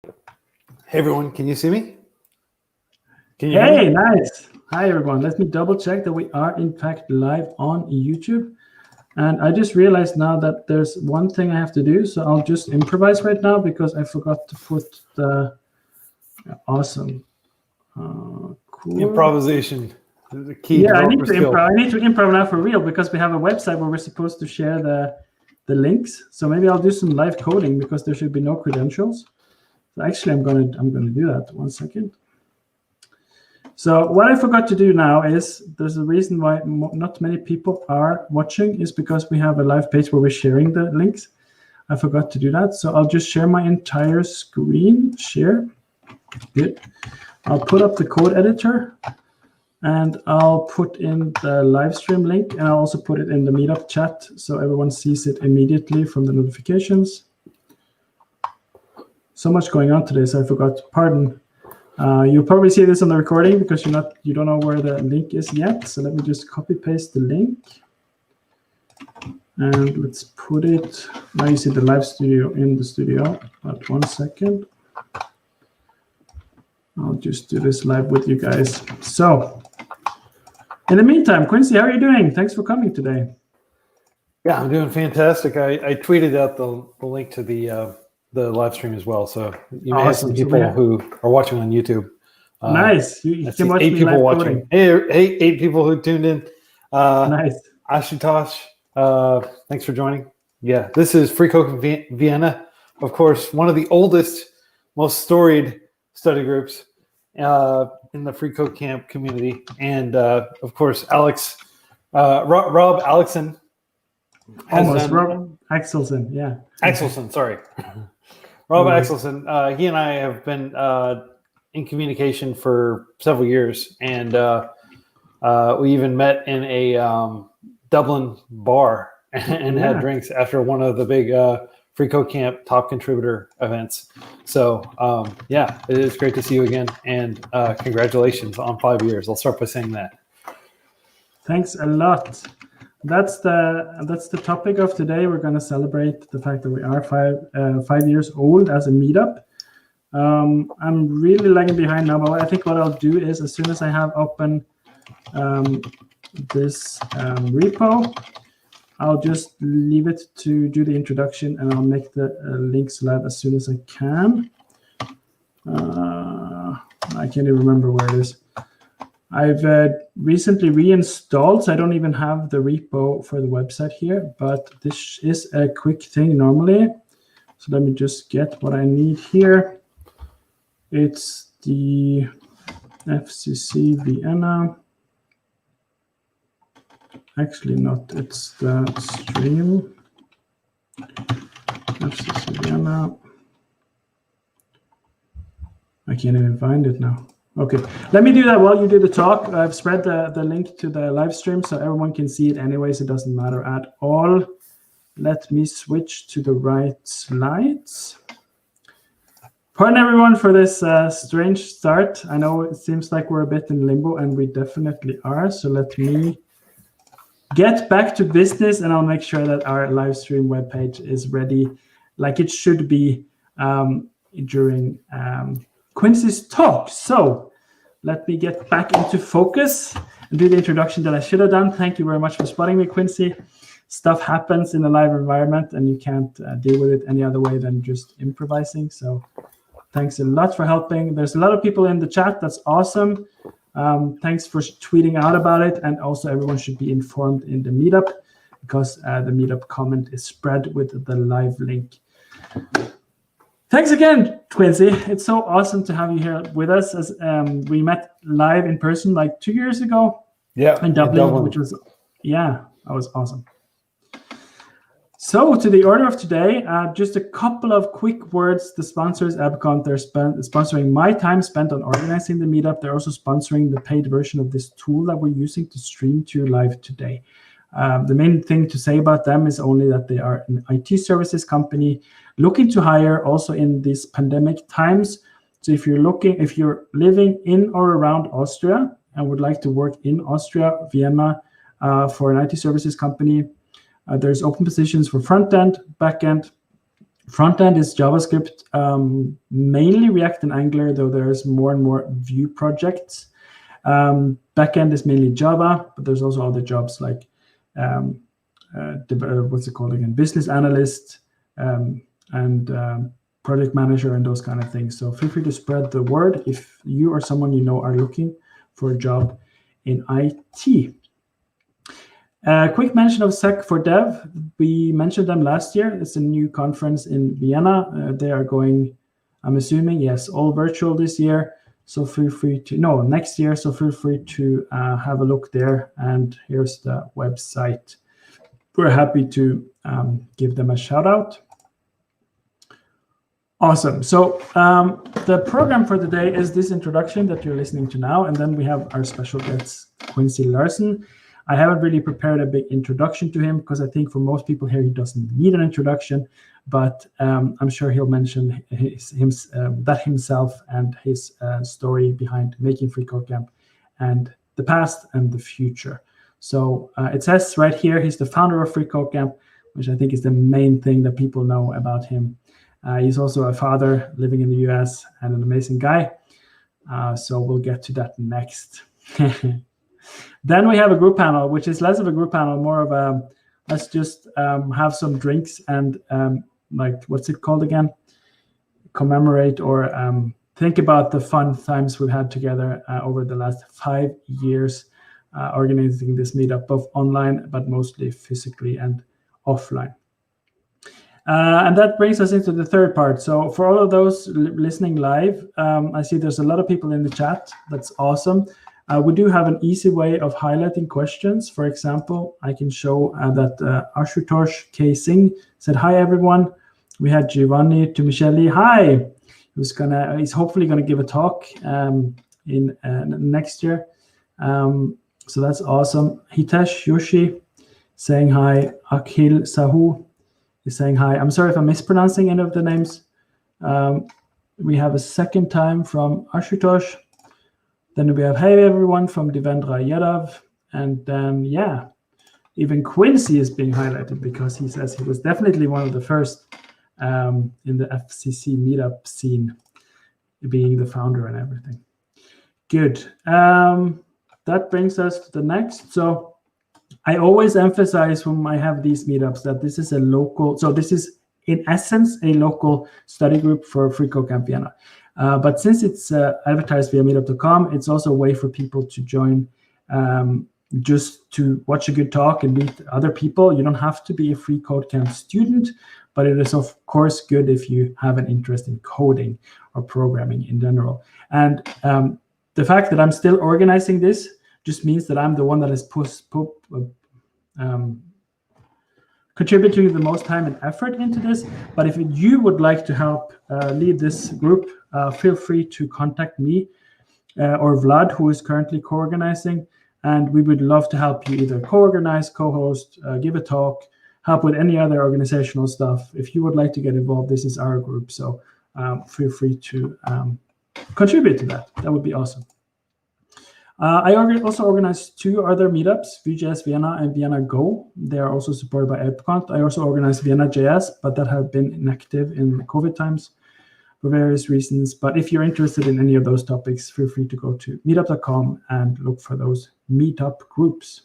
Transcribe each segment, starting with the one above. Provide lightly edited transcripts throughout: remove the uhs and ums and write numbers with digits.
Hey everyone, can you see me? Can you hear me? Hey, nice. Hi everyone. Let me double check that we are in fact live on YouTube. And I just realized now that there's one thing I have to do. So I'll just improvise right now because I forgot to put the awesome. Cool. Improvisation is the key. Yeah, I need to skill. improv. I need to improv now for real because we have a website where we're supposed to share the links. So maybe I'll do some live coding because there should be no credentials. So actually, I'm gonna do that. 1 second. So what I forgot to do now is there's a reason why not many people are watching is because we have a live page where we're sharing the links. I forgot to do that. So I'll just share my entire screen. Share. Good. I'll put up the code editor and I'll put in the live stream link and I'll also put it in the Meetup chat so everyone sees it immediately from the notifications. So much going on today, so I forgot. Pardon. You'll probably see this on the recording because you don't know where the link is yet. So let me just copy paste the link. And let's put it, now you see the live studio in the studio. But 1 second. I'll just do this live with you guys. So in the meantime, Quincy, how are you doing? Thanks for coming today. Yeah, I'm doing fantastic. I tweeted out the link to the live stream as well. So you may have some people who are watching on YouTube. Nice. You can watch 8 me people live watching. coding. Hey, 8 people who tuned in. Nice. Ashutosh, thanks for joining. Yeah, this is freeCodeCamp Vienna. Of course, one of the oldest, most storied study groups in the freeCodeCamp community. And of course, Rob Alexson. Rob Axelson, yeah. Axelson, sorry. Rob Axelson, he and I have been in communication for several years, and we even met in a Dublin bar and had drinks after one of the big freeCodeCamp top contributor events. So yeah, it is great to see you again, and congratulations on 5 years. I'll start by saying that. Thanks a lot. That's the topic of today. We're going to celebrate the fact that we are 5 years old as a meetup. I'm really lagging behind now, but I think what I'll do is as soon as I have open this repo, I'll just leave it to do the introduction and I'll make the links live as soon as I can. I can't even remember where it is. I've recently reinstalled, so I don't even have the repo for the website here, but this is a quick thing normally. So let me just get what I need here. It's the FCC Vienna. Actually not, it's the stream. FCC Vienna. I can't even find it now. Okay, let me do that while you do the talk. I've spread the link to the live stream so everyone can see it anyways. It doesn't matter at all. Let me switch to the right slides. Pardon everyone for this strange start. I know it seems like we're a bit in limbo, and we definitely are. So let me get back to business, and I'll make sure that our live stream webpage is ready like it should be during Quincy's talk. So let me get back into focus and do the introduction that I should have done. Thank you very much for spotting me, Quincy. Stuff happens in a live environment and you can't deal with it any other way than just improvising. So thanks a lot for helping. There's a lot of people in the chat. That's awesome. Thanks for tweeting out about it. And also everyone should be informed in the meetup because the meetup comment is spread with the live link. Thanks again, Quincy. It's so awesome to have you here with us. As we met live in person like 2 years ago. Yeah, in Dublin, which was, that was awesome. So to the order of today, just a couple of quick words. The sponsors, ABCON, they're sponsoring my time spent on organizing the meetup. They're also sponsoring the paid version of this tool that we're using to stream to you live today. The main thing to say about them is only that they are an IT services company looking to hire also in these pandemic times. So if you're living in or around Austria and would like to work in Austria, Vienna, for an IT services company, there's open positions for front end, back end, Front end is JavaScript, mainly React and Angular, though there's more and more Vue projects. Back end is mainly Java, but there's also other jobs like what's it called again? Business analyst and project manager and those kind of things. So feel free to spread the word if you or someone you know are looking for a job in IT. Quick mention of Sec for Dev. We mentioned them last year. It's a new conference in Vienna. They are going, I'm assuming, yes, all virtual this year. So feel free to, no, next year. So feel free to have a look there. And here's the website. We're happy to give them a shout out. Awesome. So the program for the day is this introduction that you're listening to now. And then we have our special guest, Quincy Larson. I haven't really prepared a big introduction to him because I think for most people here, he doesn't need an introduction, but I'm sure he'll mention that himself and his story behind making freeCodeCamp and the past and the future. So it says right here, he's the founder of freeCodeCamp, which I think is the main thing that people know about him. He's also a father living in the US and an amazing guy. So we'll get to that next. Then we have a group panel, which is less of a group panel, more of a, let's just have some drinks and like, what's it called again? Commemorate or think about the fun times we've had together over the last 5 years organizing this meetup, both online, but mostly physically and offline. And that brings us into the third part. So for all of those listening live, I see there's a lot of people in the chat. That's awesome. We do have an easy way of highlighting questions. For example, I can show that Ashutosh K. Singh said, hi, everyone. We had Giovanni to Michele. Hi. He's hopefully going to give a talk in next year. So that's awesome. Hitesh Yoshi saying hi. Akhil Sahu is saying hi. I'm sorry if I'm mispronouncing any of the names. We have a second time from Ashutosh. Then we have hey everyone from Devendra Yadav. And then, yeah, even Quincy is being highlighted because he says he was definitely one of the first in the FCC meetup scene, being the founder and everything. Good. That brings us to the next. So I always emphasize when I have these meetups that this is a local, so this is in essence a local study group for freeCodeCamp Vienna. But since it's advertised via meetup.com, it's also a way for people to join just to watch a good talk and meet other people. You don't have to be a freeCodeCamp student, but it is of course good if you have an interest in coding or programming in general. And the fact that I'm still organizing this just means that I'm the one that has contributing the most time and effort into this. But if you would like to help lead this group, feel free to contact me or Vlad, who is currently co-organizing. And we would love to help you either co-organize, co-host, give a talk, help with any other organizational stuff. If you would like to get involved, this is our group. So feel free to contribute to that. That would be awesome. I also organized 2 other meetups, Vue.js Vienna and Vienna Go. They are also supported by EPCONT. I also organized Vienna.js, but that have been inactive in COVID times for various reasons. But if you're interested in any of those topics, feel free to go to meetup.com and look for those meetup groups.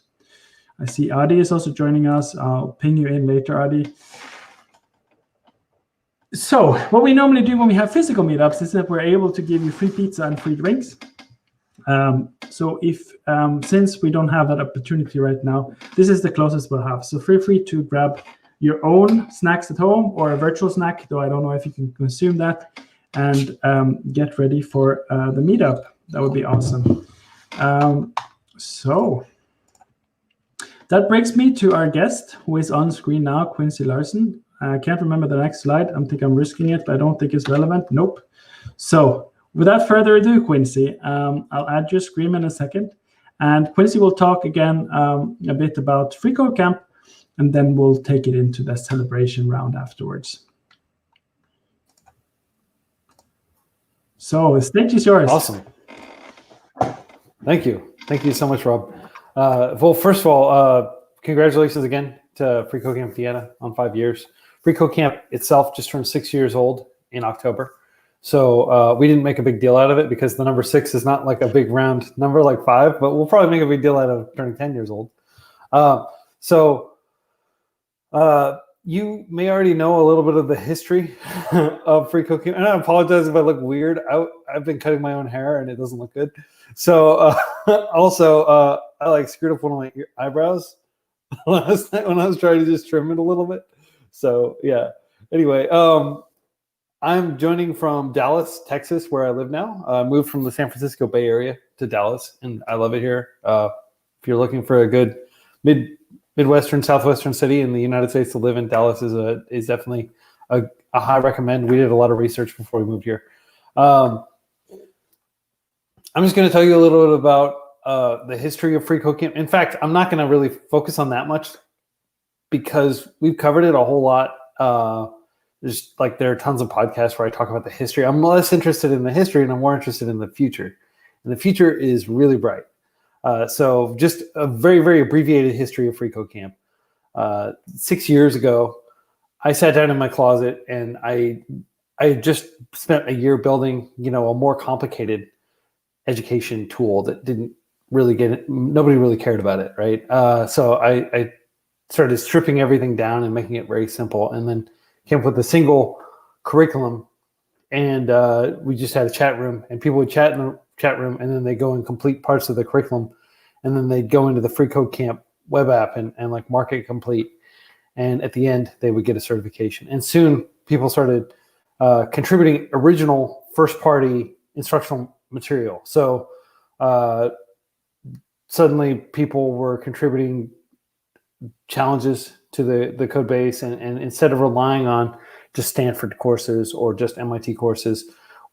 I see Adi is also joining us. I'll ping you in later, Adi. So what we normally do when we have physical meetups is that we're able to give you free pizza and free drinks. So if since we don't have that opportunity right now, this is the closest we'll have. So feel free to grab your own snacks at home or a virtual snack, though I don't know if you can consume that, and get ready for the meetup. That would be awesome. So that brings me to our guest, who is on screen now, Quincy Larson. I can't remember the next slide. I think I'm risking it, but I don't think it's relevant. Nope. So without further ado, Quincy, I'll add your screen in a second. And Quincy will talk again a bit about freeCodeCamp, and then we'll take it into the celebration round afterwards. So the stage is yours. Awesome. Thank you. Thank you so much, Rob. Well, first of all, congratulations again to freeCodeCamp Vienna on 5 years. FreeCodeCamp itself just turned 6 years old in October. So we didn't make a big deal out of it because the number 6 is not like a big round number like 5, but we'll probably make a big deal out of turning 10 years old. You may already know a little bit of the history of FreeCodeCamp, and I apologize if I look weird. I've been cutting my own hair and it doesn't look good. So I like screwed up one of my eyebrows last night when I was trying to just trim it a little bit. So yeah. Anyway, I'm joining from Dallas, Texas, where I live now. I moved from the San Francisco Bay Area to Dallas, and I love it here. If you're looking for a good Midwestern, Southwestern city in the United States to live in, Dallas is definitely a high recommend. We did a lot of research before we moved here. I'm just going to tell you a little bit about the history of FreeCodeCamp. In fact, I'm not going to really focus on that much because we've covered it a whole lot. There are tons of podcasts where I talk about the history. I'm less interested in the history and I'm more interested in the future. And the future is really bright. So just a very, very abbreviated history of FreeCodeCamp. 6 years ago, I sat down in my closet and I had just spent a year building, a more complicated education tool that didn't really nobody really cared about it, right? So I started stripping everything down and making it very simple, and then came up with a single curriculum, and we just had a chat room, and people would chat in the chat room, and then they go and complete parts of the curriculum, and then they'd go into the FreeCodeCamp web app and like mark it complete, and at the end they would get a certification. And soon people started contributing original first-party instructional material. So suddenly people were contributing challenges to the code base, and instead of relying on just Stanford courses or just MIT courses,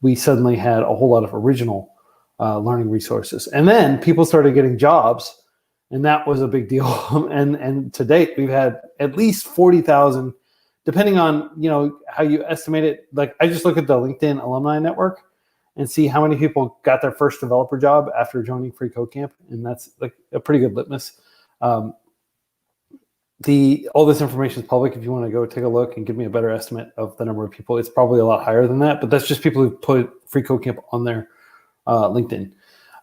we suddenly had a whole lot of original learning resources. And then people started getting jobs, and that was a big deal. and to date, we've had at least 40,000, depending on how you estimate it. Like I just look at the LinkedIn alumni network and see how many people got their first developer job after joining FreeCodeCamp, and that's like a pretty good litmus. All this information is public. If you want to go take a look and give me a better estimate of the number of people, it's probably a lot higher than that, but that's just people who put FreeCodeCamp on their LinkedIn.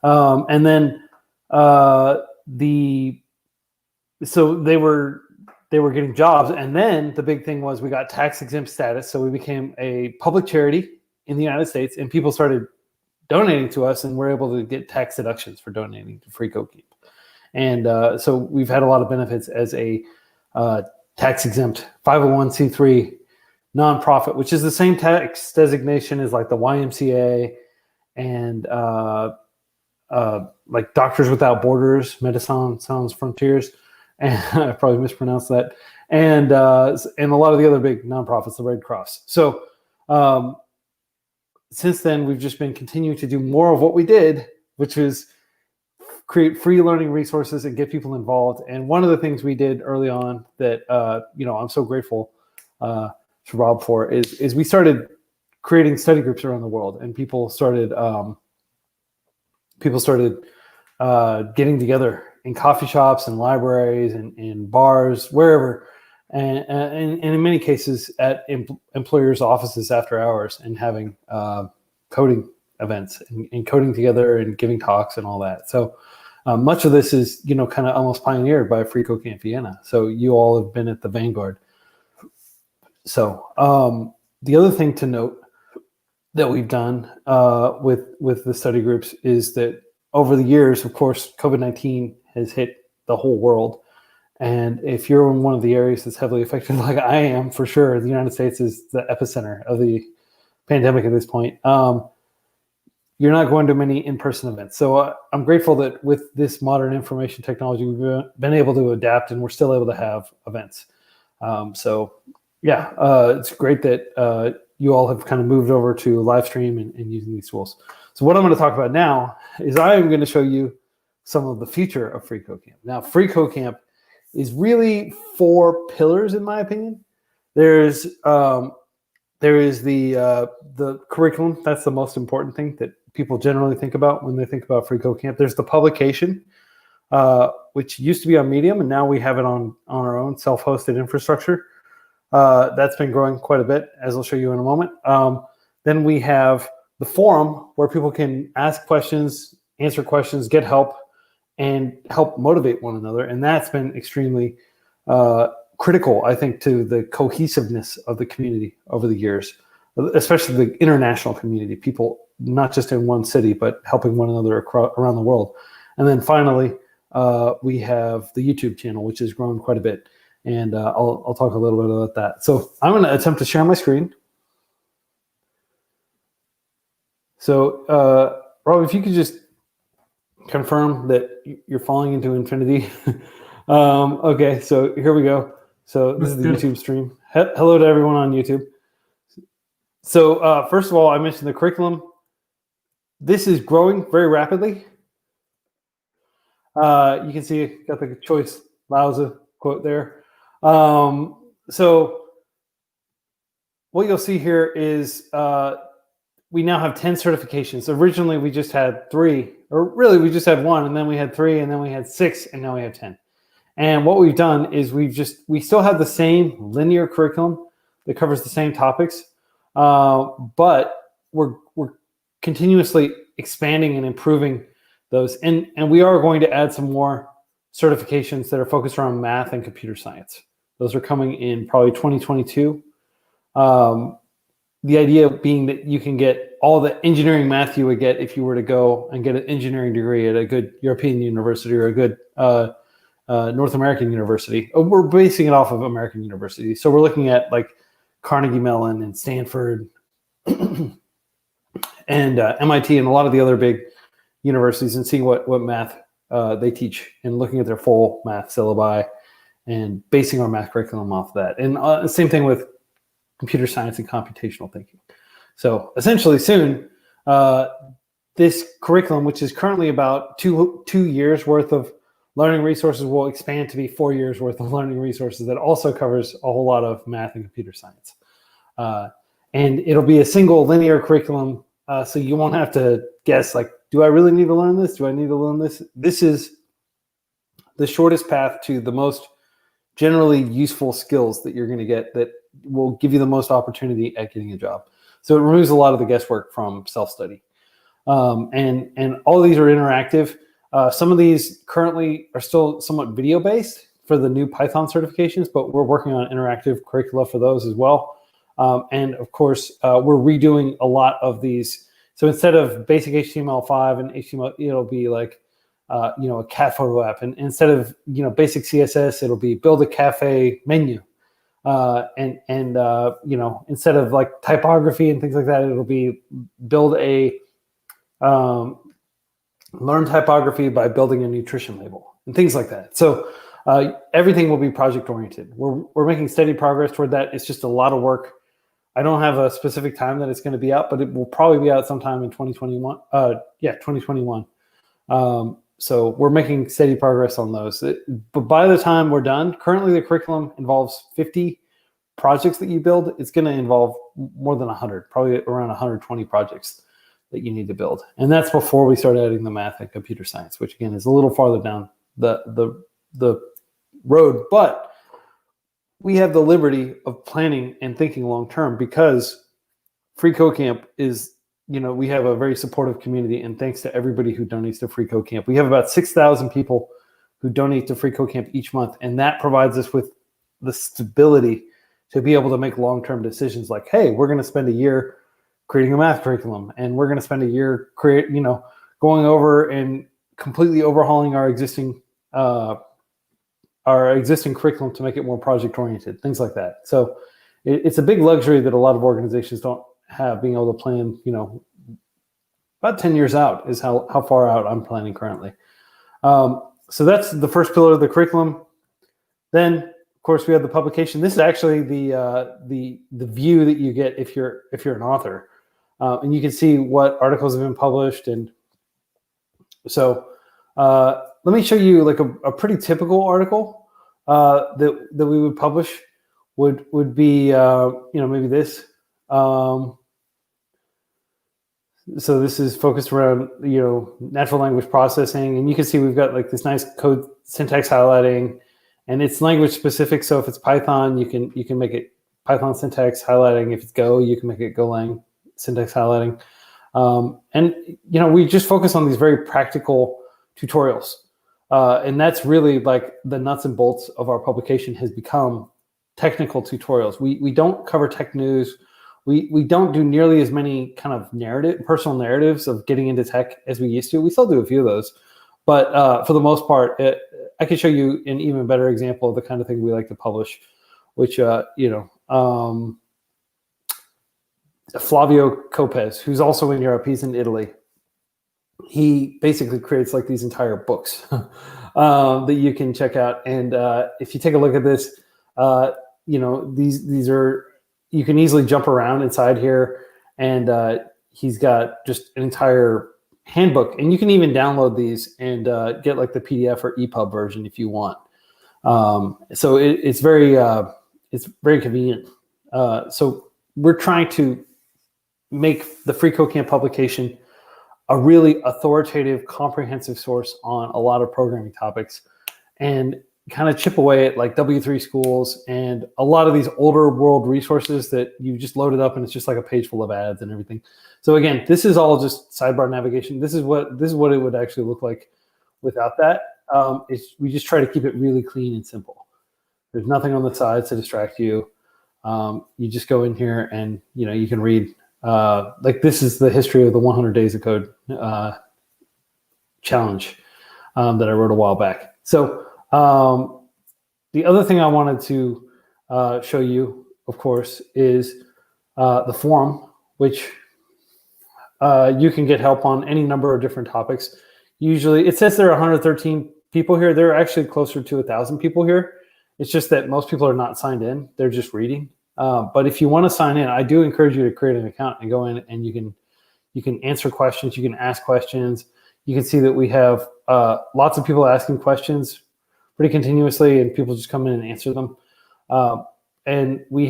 And then so they were getting jobs, and then the big thing was we got tax exempt status, so we became a public charity in the United States, and people started donating to us, and we're able to get tax deductions for donating to FreeCodeCamp. And so we've had a lot of benefits as a tax-exempt 501c3 nonprofit, which is the same tax designation as like the YMCA and like Doctors Without Borders, Médecins Sans Frontières, and I probably mispronounced that, and a lot of the other big nonprofits, the Red Cross. So since then, we've just been continuing to do more of what we did, which is create free learning resources and get people involved. And one of the things we did early on that I'm so grateful to Rob for is we started creating study groups around the world, and people started getting together in coffee shops and libraries and in bars, wherever, and in many cases at employers' offices after hours, and having coding events and coding together and giving talks and all that. So much of this is, kind of almost pioneered by FreeCodeCamp Vienna. So you all have been at the vanguard. So the other thing to note that we've done with the study groups is that over the years, of course, COVID-19 has hit the whole world. And if you're in one of the areas that's heavily affected, like I am, for sure, the United States is the epicenter of the pandemic at this point. You're not going to many in-person events. So I'm grateful that with this modern information technology, we've been able to adapt, and we're still able to have events. It's great that you all have kind of moved over to live stream and using these tools. So what I'm going to talk about now is I am going to show you some of the future of FreeCodeCamp. Now, FreeCodeCamp is really 4 pillars, in my opinion. There is the curriculum. That's the most important thing that people generally think about when they think about FreeCodeCamp. There's the publication, which used to be on Medium, and now we have it on our own self-hosted infrastructure. That's been growing quite a bit, as I'll show you in a moment. Then we have the forum where people can ask questions, answer questions, get help, and help motivate one another. And that's been extremely critical, I think, to the cohesiveness of the community over the years, especially the international community, people not just in one city, but helping one another around the world. And then finally, we have the YouTube channel, which has grown quite a bit. And I'll talk a little bit about that. So I'm going to attempt to share my screen. So Rob, if you could just confirm that you're falling into infinity. Okay, so here we go. So this is the YouTube stream. Hello to everyone on YouTube. So first of all, I mentioned the curriculum. This is growing very rapidly. You can see it got the choice Lauza quote there. So what you'll see here is we now have 10 certifications. Originally, we just had 3, or really we just had 1, and then we had 3, and then we had 6, and now we have 10. And what we've done is we still have the same linear curriculum that covers the same topics, but we're continuously expanding and improving those. And we are going to add some more certifications that are focused around math and computer science. Those are coming in probably 2022. The idea being that you can get all the engineering math you would get if you were to go and get an engineering degree at a good European university or a good North American university. We're basing it off of American universities. So we're looking at like Carnegie Mellon and Stanford and MIT and a lot of the other big universities and seeing what math they teach and looking at their full math syllabi and basing our math curriculum off that. And same thing with computer science and computational thinking. So essentially soon, this curriculum, which is currently about two years worth of learning resources, will expand to be 4 years worth of learning resources that also covers a whole lot of math and computer science. And it'll be a single linear curriculum, so you won't have to guess, like, do I really need to learn this? Do I need to learn this? This is the shortest path to the most generally useful skills that you're going to get that will give you the most opportunity at getting a job. So it removes a lot of the guesswork from self-study. And all of these are interactive. Some of these currently are still somewhat video-based for the new Python certifications, but we're working on interactive curricula for those as well. And of course, we're redoing a lot of these. So instead of basic HTML5 and HTML, it'll be like, a cat photo app. And instead of, basic CSS, it'll be build a cafe menu. Instead of like typography and things like that, it'll be build a learn typography by building a nutrition label and things like that. So everything will be project oriented. We're making steady progress toward that. It's just a lot of work. I don't have a specific time that it's going to be out, but it will probably be out sometime in 2021. 2021. So we're making steady progress on those. But by the time we're done, currently the curriculum involves 50 projects that you build. It's going to involve more than 100, probably around 120 projects that you need to build. And that's before we start adding the math and computer science, which again is a little farther down the road. But we have the liberty of planning and thinking long term because freeCodeCamp is, we have a very supportive community, and thanks to everybody who donates to freeCodeCamp. We have about 6,000 people who donate to freeCodeCamp each month, and that provides us with the stability to be able to make long-term decisions like, hey, we're going to spend a year creating a math curriculum, and we're going to spend a year going over and completely overhauling our existing curriculum to make it more project-oriented, things like that. So it's a big luxury that a lot of organizations don't have, being able to plan, about 10 years out is how far out I'm planning currently. So that's the first pillar of the curriculum. Then, of course, we have the publication. This is actually the view that you get if you're an author, and you can see what articles have been published. And so let me show you like a pretty typical article that we would publish would be maybe this. So this is focused around, natural language processing, and you can see we've got like this nice code syntax highlighting, and it's language specific. So if it's Python, you can make it Python syntax highlighting. If it's Go, you can make it Golang syntax highlighting. And we just focus on these very practical tutorials. And that's really like the nuts and bolts of our publication has become technical tutorials. We don't cover tech news. We don't do nearly as many kind of personal narratives of getting into tech as we used to. We still do a few of those, but for the most part, I can show you an even better example of the kind of thing we like to publish, which Flavio Copez, who's also in Europe, he's in Italy. He basically creates like these entire books that you can check out. And if you take a look at this, these are, you can easily jump around inside here, and he's got just an entire handbook, and you can even download these and get like the PDF or EPUB version if you want. So it's very convenient. So we're trying to make the freeCodeCamp publication a really authoritative, comprehensive source on a lot of programming topics, and kind of chip away at like W3 schools and a lot of these older world resources that you just loaded up and it's just like a page full of ads and everything. So again, this is all just sidebar navigation. This is what it would actually look like without that. We just try to keep it really clean and simple. There's nothing on the sides to distract you. You just go in here and you can read. Like this is the history of the 100 Days of Code challenge that I wrote a while back. So the other thing I wanted to show you, of course, is the forum, which you can get help on any number of different topics. Usually, it says there are 113 people here. There are actually closer to 1,000 people here. It's just that most people are not signed in. They're just reading. But if you want to sign in, I do encourage you to create an account and go in, and you can answer questions. You can ask questions. You can see that we have lots of people asking questions pretty continuously, and people just come in and answer them. And we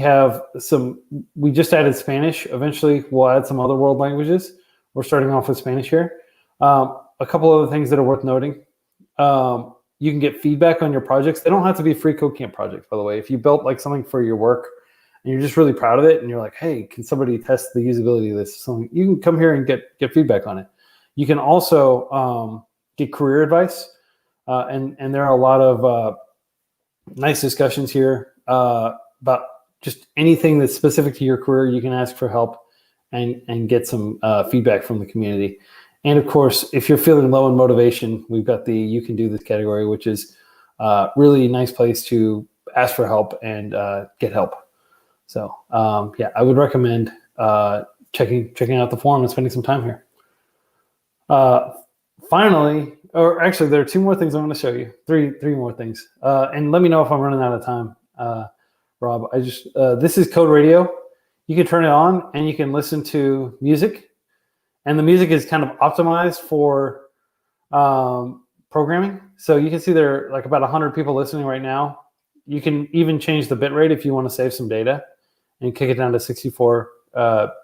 just added Spanish. Eventually, we'll add some other world languages. We're starting off with Spanish here. A couple other things that are worth noting. You can get feedback on your projects. They don't have to be freeCodeCamp projects, by the way. If you built like something for your work and you're just really proud of it, and you're like, hey, can somebody test the usability of this? So you can come here and get feedback on it. You can also get career advice. And there are a lot of nice discussions here about just anything that's specific to your career. You can ask for help and get some feedback from the community. And of course, if you're feeling low in motivation, we've got the You Can Do This category, which is really nice place to ask for help and get help. So yeah, I would recommend checking out the forum and spending some time here. Finally, or actually, there are two more things I'm going to show you. Three more things. And let me know if I'm running out of time, Rob. This is Code Radio. You can turn it on and you can listen to music. And the music is kind of optimized for programming. So you can see there are like about 100 people listening right now. You can even change the bit rate if you want to save some data and kick it down to 64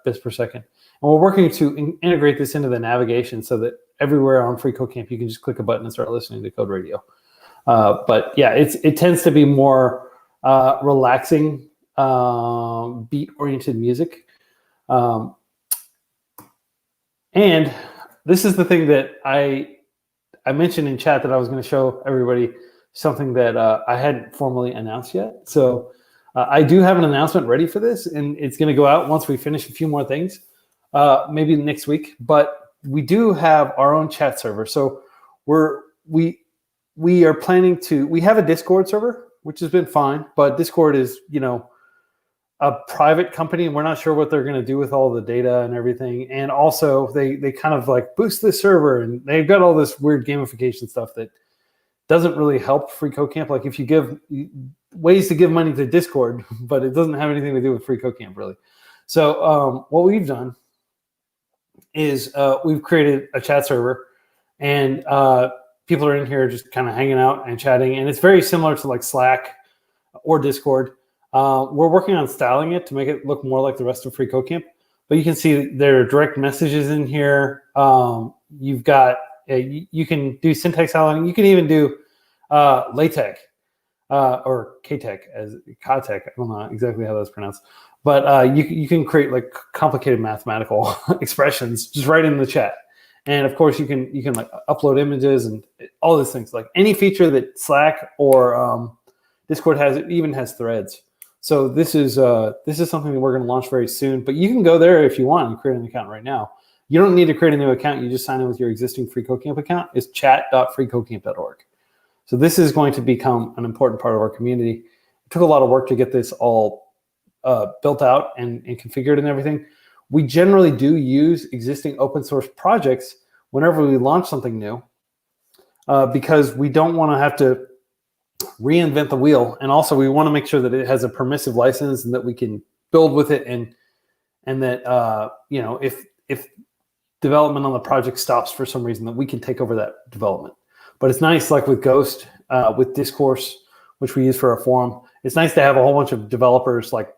bits per second. And we're working to integrate this into the navigation so that everywhere on freeCodeCamp, you can just click a button and start listening to Code Radio. But yeah, it tends to be more relaxing, beat-oriented music. And this is the thing that I mentioned in chat that I was going to show everybody, something that I hadn't formally announced yet. So I do have an announcement ready for this, and it's going to go out once we finish a few more things, maybe next week. But we do have our own chat server. So we are planning to, we have a Discord server, which has been fine, but Discord is, a private company, and we're not sure what they're going to do with all the data and everything. And also they kind of like boost this server, and they've got all this weird gamification stuff that doesn't really help freeCodeCamp. Like if you give ways to give money to Discord, but it doesn't have anything to do with freeCodeCamp really. So what we've done is we've created a chat server, and people are in here just kind of hanging out and chatting. And it's very similar to like Slack or Discord. We're working on styling it to make it look more like the rest of freeCodeCamp. But you can see there are direct messages in here. You've got, you can do syntax highlighting. You can even do LaTeX. or KTech as KTech. I don't know exactly how that's pronounced, but you can create like complicated mathematical expressions just right in the chat. And of course, you can like upload images and all these things. Like any feature that Slack or Discord has, it even has threads. So this is something that we're going to launch very soon. But you can go there if you want and create an account right now. You don't need to create a new account. You just sign in with your existing FreeCodeCamp account. It's chat.freecodecamp.org. So this is going to become an important part of our community. It took a lot of work to get this all built out and configured and everything. We generally do use existing open source projects whenever we launch something new because we don't want to have to reinvent the wheel. And also we want to make sure that it has a permissive license and that we can build with it and that, if development on the project stops for some reason, that we can take over that development. But it's nice, like with Ghost, with Discourse, which we use for our forum, it's nice to have a whole bunch of developers like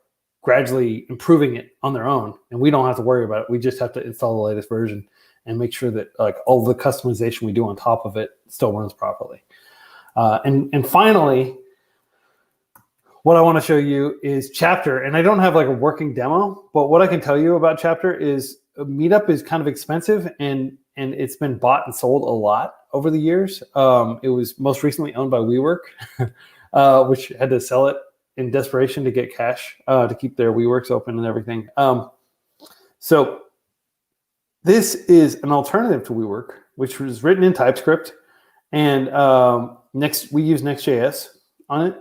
gradually improving it on their own, and we don't have to worry about it. We just have to install the latest version and make sure that like all the customization we do on top of it still runs properly. And finally, what I want to show you is Chapter. And I don't have like a working demo, but what I can tell you about Chapter is Meetup is kind of expensive and it's been bought and sold a lot over the years. It was most recently owned by WeWork, which had to sell it in desperation to get cash to keep their WeWorks open and everything. So this is an alternative to WeWork, which was written in TypeScript, and we use Next.js on it.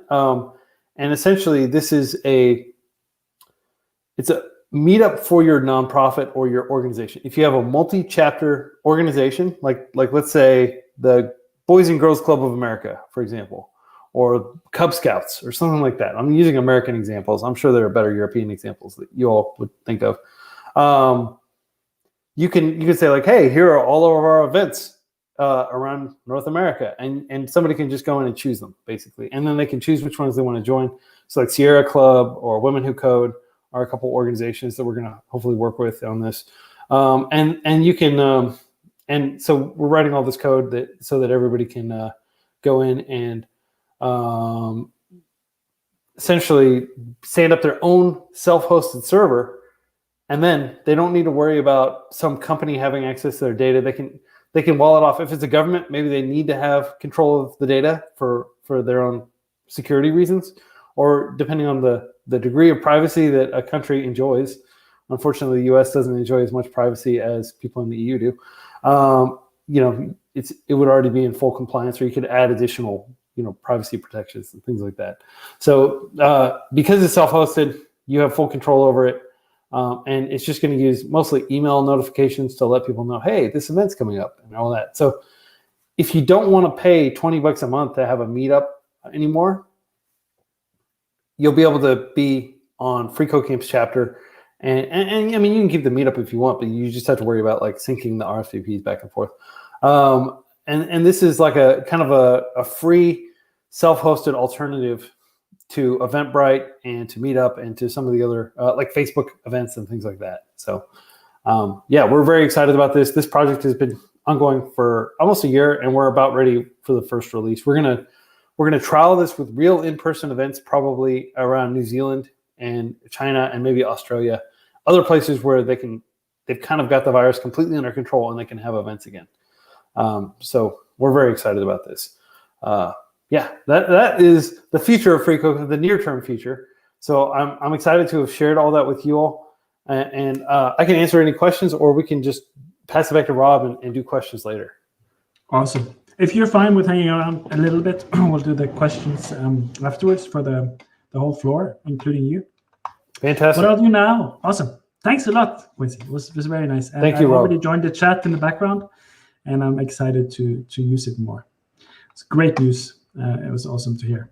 And essentially, this is it's a Meetup for your nonprofit or your organization. If you have a multi-chapter organization, like let's say the Boys and Girls Club of America, for example, or Cub Scouts or something like that. I'm using American examples. I'm sure there are better European examples that you all would think of. You can say like, hey, here are all of our events around North America, and somebody can just go in and choose them basically, and then they can choose which ones they want to join. So like Sierra Club or Women Who Code are a couple organizations that we're going to hopefully work with on this, and you can and so we're writing all this code so that everybody can go in and essentially stand up their own self-hosted server, and then they don't need to worry about some company having access to their data. They can wall it off. If it's a government, maybe they need to have control of the data for their own security reasons, or depending on the degree of privacy that a country enjoys. Unfortunately, the US doesn't enjoy as much privacy as people in the EU do. It would already be in full compliance, or you could add additional privacy protections and things like that. So because it's self-hosted, you have full control over it. And it's just going to use mostly email notifications to let people know, hey, this event's coming up and all that. So if you don't want to pay $20 a month to have a meetup anymore, you'll be able to be on FreeCodeCamp's chapter. And I mean, you can keep the meetup if you want, but you just have to worry about like syncing the RSVPs back and forth. And this is like a kind of a free self-hosted alternative to Eventbrite and to Meetup and to some of the other like Facebook events and things like that. So we're very excited about this. This project has been ongoing for almost a year, and we're about ready for the first release. We're gonna trial this with real in-person events, probably around New Zealand and China and maybe Australia, other places where they've kind of got the virus completely under control and they can have events again. So we're very excited about this. That is the future of FreeCode, the near-term future. So I'm excited to have shared all that with you all, and I can answer any questions, or we can just pass it back to Rob and do questions later. Awesome. If you're fine with hanging around a little bit, we'll do the questions afterwards for the whole floor, including you. Fantastic. What I'll do now. Awesome. Thanks a lot, Quincy. It was very nice. And Thank you, Rob. I've already joined the chat in the background, and I'm excited to use it more. It's great news. It was awesome to hear.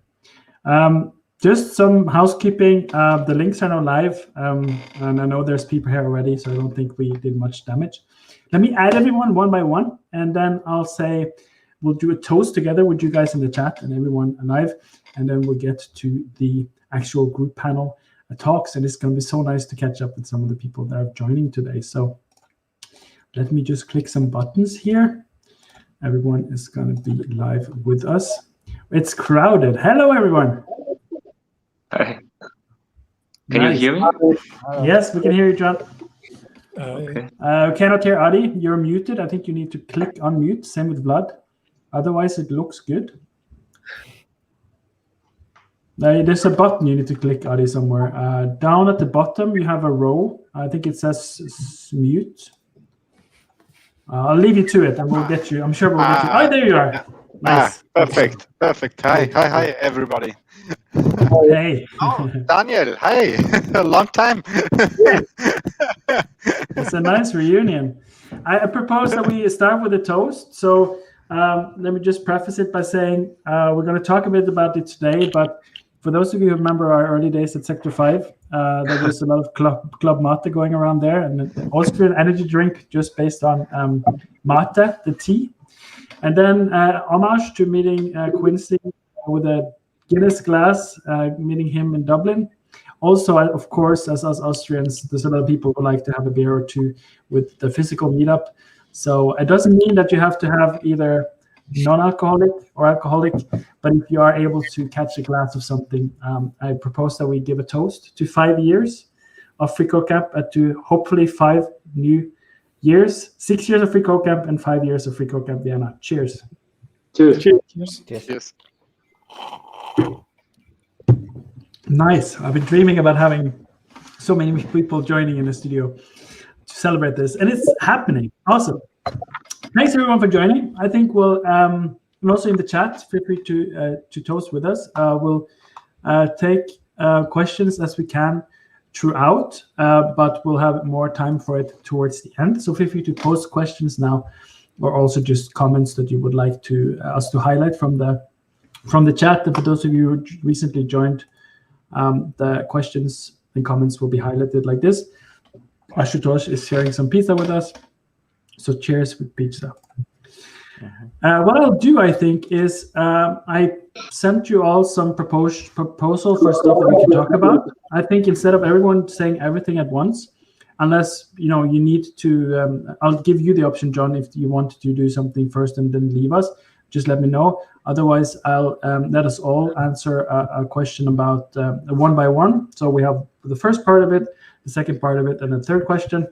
Just some housekeeping. The links are now live, and I know there's people here already, so I don't think we did much damage. Let me add everyone one by one, and then I'll say we'll do a toast together with you guys in the chat and everyone live, and then we'll get to the actual group panel talks, and it's going to be so nice to catch up with some of the people that are joining today. So let me just click some buttons here. Everyone is going to be live with us. It's crowded. Hello, everyone. Hi. Can you hear me? Yes, we can hear you, John. Okay. We cannot hear Adi. You're muted. I think you need to click unmute. Same with Vlad. Otherwise, it looks good. There's a button you need to click, Adi, somewhere. Down at the bottom, you have a row. I think it says mute. I'll leave you to it, and we'll get you. I'm sure we'll get you. Oh, there you are. Nice. Perfect. Hi, everybody. Hey. Oh, Daniel, hi. Long time. It's a nice reunion. I propose that we start with a toast. So let me just preface it by saying we're going to talk a bit about it today, but for those of you who remember our early days at Sector 5, there was a lot of club mate going around there, and an Austrian energy drink just based on mate, the tea. And then homage to meeting Quincy with a Guinness glass, meeting him in Dublin. Also, of course, as us Austrians, there's a lot of people who like to have a beer or two with the physical meetup. So it doesn't mean that you have to have either non-alcoholic or alcoholic, but if you are able to catch a glass of something, I propose that we give a toast to 5 years of freeCodeCamp and to hopefully 5 new years, 6 years of freeCodeCamp and 5 years of freeCodeCamp Vienna. Cheers. Cheers. Yes. Nice. I've been dreaming about having so many people joining in the studio to celebrate this, and it's happening. Awesome. Thanks everyone for joining. I think we'll and also in the chat, feel free to toast with us. We'll take questions as we can throughout, but we'll have more time for it towards the end. So feel free to post questions now, or also just comments that you would like to us to highlight from the chat. And for those of you who recently joined, the questions and comments will be highlighted like this. Ashutosh is sharing some pizza with us. So cheers with pizza. What I'll do, I think, is I sent you all some proposal for stuff that we can talk about. I think instead of everyone saying everything at once, unless you need to, I'll give you the option, John, if you want to do something first and then leave us. Just let me know. Otherwise, I'll let us all answer a question about one by one. So we have the first part of it, the second part of it, and the third question.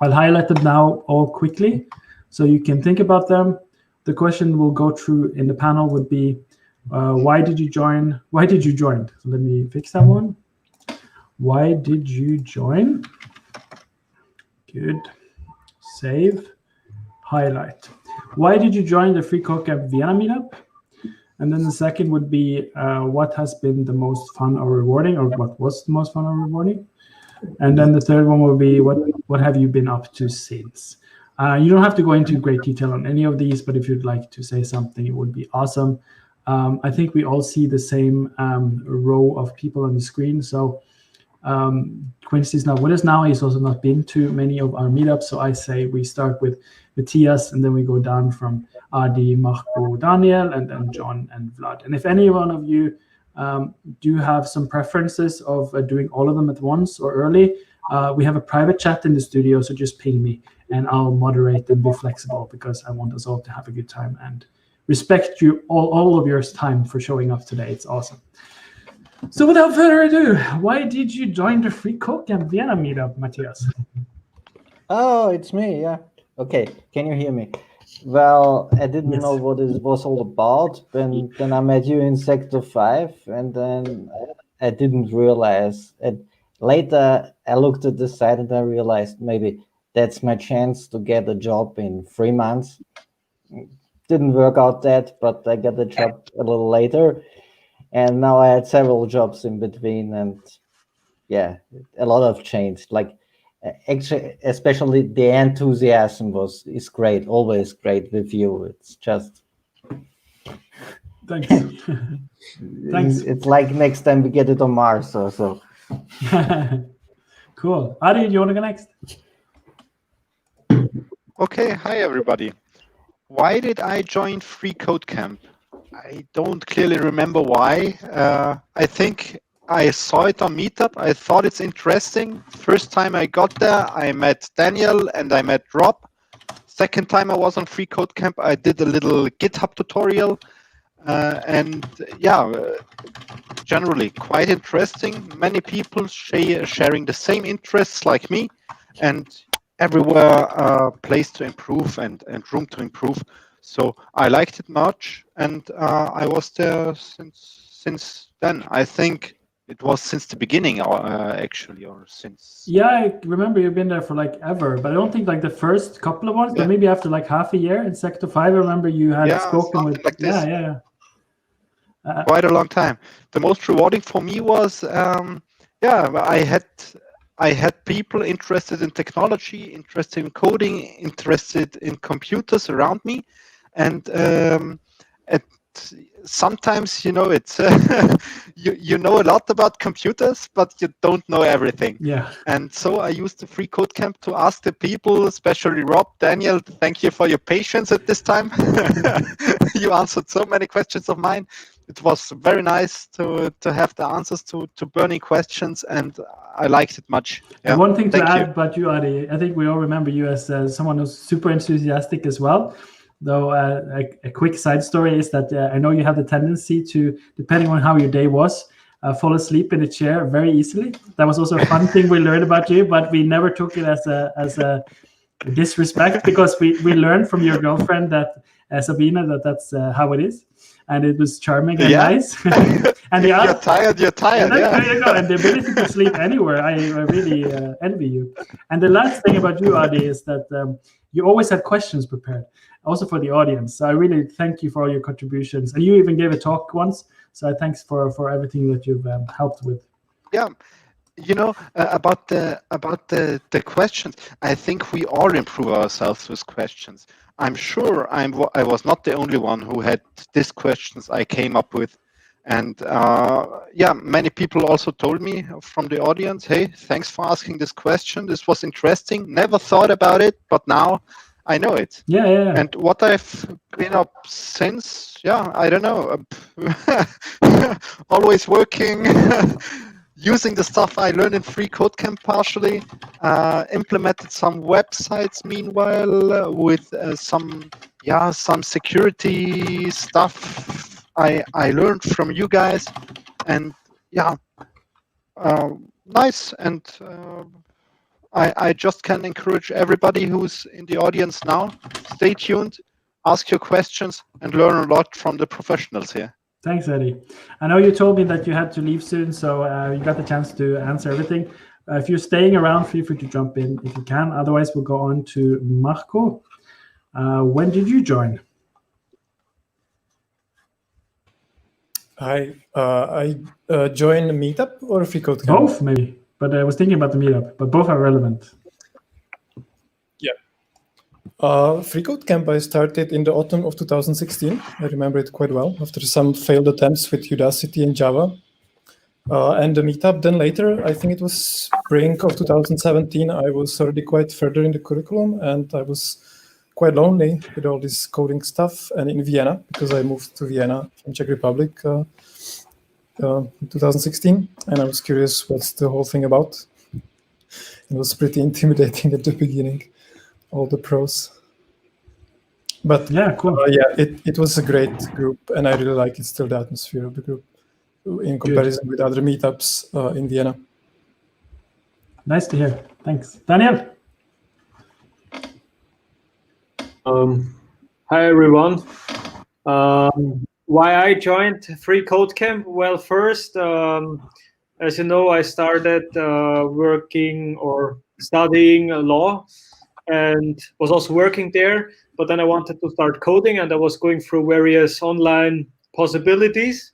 I'll highlight them now all quickly so you can think about them. The question we'll go through in the panel would be, why did you join? Why did you join? So let me fix that one. Why did you join? Good. Save. Highlight. Why did you join the freeCodeCamp Vienna meetup? And then the second would be, what has been the most fun or rewarding, or what was the most fun or rewarding? And then the third one will be, what have you been up to since? You don't have to go into great detail on any of these, but if you'd like to say something, it would be awesome. I think we all see the same row of people on the screen. So Quincy's not with us now. He's also not been to many of our meetups. So I say we start with Matthias, and then we go down from Adi, Marco, Daniel, and then John and Vlad. And if any one of you do have some preferences of doing all of them at once or early, we have a private chat in the studio, so just ping me and I'll moderate and be flexible, because I want us all to have a good time and respect you all of your time for showing up today. It's awesome. So without further ado, why did you join the freeCodeCamp Vienna meetup, Matthias? Oh, it's me, yeah. Okay, can you hear me? Well, I didn't know what it was all about, and then I met you in Sector 5, and then I didn't realize. And later, I looked at the site and I realized maybe that's my chance to get a job in 3 months. Didn't work out that, but I got the job a little later. And now I had several jobs in between, and yeah, a lot of change. Like, actually, especially the enthusiasm is great, always great with you. It's just Thanks. Thanks. It's like next time we get it on Mars or so. Cool. Adi, do you want to go next? Okay, hi everybody. Why did I join freeCodeCamp? I don't clearly remember why. I think I saw it on Meetup. I thought it's interesting. First time I got there, I met Daniel and I met Rob. Second time I was on freeCodeCamp, I did a little GitHub tutorial. and generally quite interesting. Many people sharing the same interests like me, and everywhere place to improve and room to improve. So I liked it much, and I was there since then. I think it was since the beginning, actually, or since. Yeah, I remember you've been there for like ever, but I don't think like the first couple of months, but maybe after like half a year in Sector 5, I remember you had spoken with. Like this. Yeah. Quite a long time. The most rewarding for me was, I had people interested in technology, interested in coding, interested in computers around me, and sometimes it's you know a lot about computers, but you don't know everything. Yeah. And so I used the freeCodeCamp to ask the people, especially Rob, Daniel. Thank you for your patience at this time. You answered so many questions of mine. It was very nice to have the answers to burning questions, and I liked it much. Yeah. And one thing to add you. about you, Adi, I think we all remember you as someone who's super enthusiastic as well. Though a quick side story is that I know you have the tendency to, depending on how your day was, fall asleep in a chair very easily. That was also a fun thing we learned about you, but we never took it as a disrespect, because we learned from your girlfriend that Sabina that's how it is, and it was charming and nice. And you're tired. There you go. And the ability to sleep anywhere, I really envy you. And the last thing about you, Adi, is that you always had questions prepared, also for the audience. So I really thank you for all your contributions. And you even gave a talk once. So thanks for everything that you've helped with. Yeah. About the questions, I think we all improve ourselves with questions. I'm sure I was not the only one who had these questions I came up with. And many people also told me from the audience, hey, thanks for asking this question. This was interesting. Never thought about it, but now I know it. Yeah. And what I've been up since, I don't know, always working, using the stuff I learned in freeCodeCamp partially, implemented some websites meanwhile with some security stuff I learned from you guys, and nice. And I just can encourage everybody who's in the audience now, stay tuned, ask your questions, and learn a lot from the professionals here. Thanks, Eddie. I know you told me that you had to leave soon, so you got the chance to answer everything. If you're staying around, feel free to jump in if you can. Otherwise, we'll go on to Marco. When did you join? I joined Meetup or freeCodeCamp? Both, maybe. But I was thinking about the Meetup, but both are relevant. Yeah. freeCodeCamp I started in the autumn of 2016. I remember it quite well, after some failed attempts with Udacity and Java. And the Meetup then later, I think it was spring of 2017, I was already quite further in the curriculum, and I was quite lonely with all this coding stuff, and in Vienna, because I moved to Vienna from Czech Republic in 2016, and I was curious what's the whole thing about. It was pretty intimidating at the beginning, all the pros. But yeah, cool. It was a great group, and I really like it still, the atmosphere of the group, in comparison with other meetups in Vienna. Nice to hear. Thanks. Daniel? Hi, everyone. Why I joined freeCodeCamp? Well, first, as you know, I started working or studying law and was also working there. But then I wanted to start coding, and I was going through various online possibilities.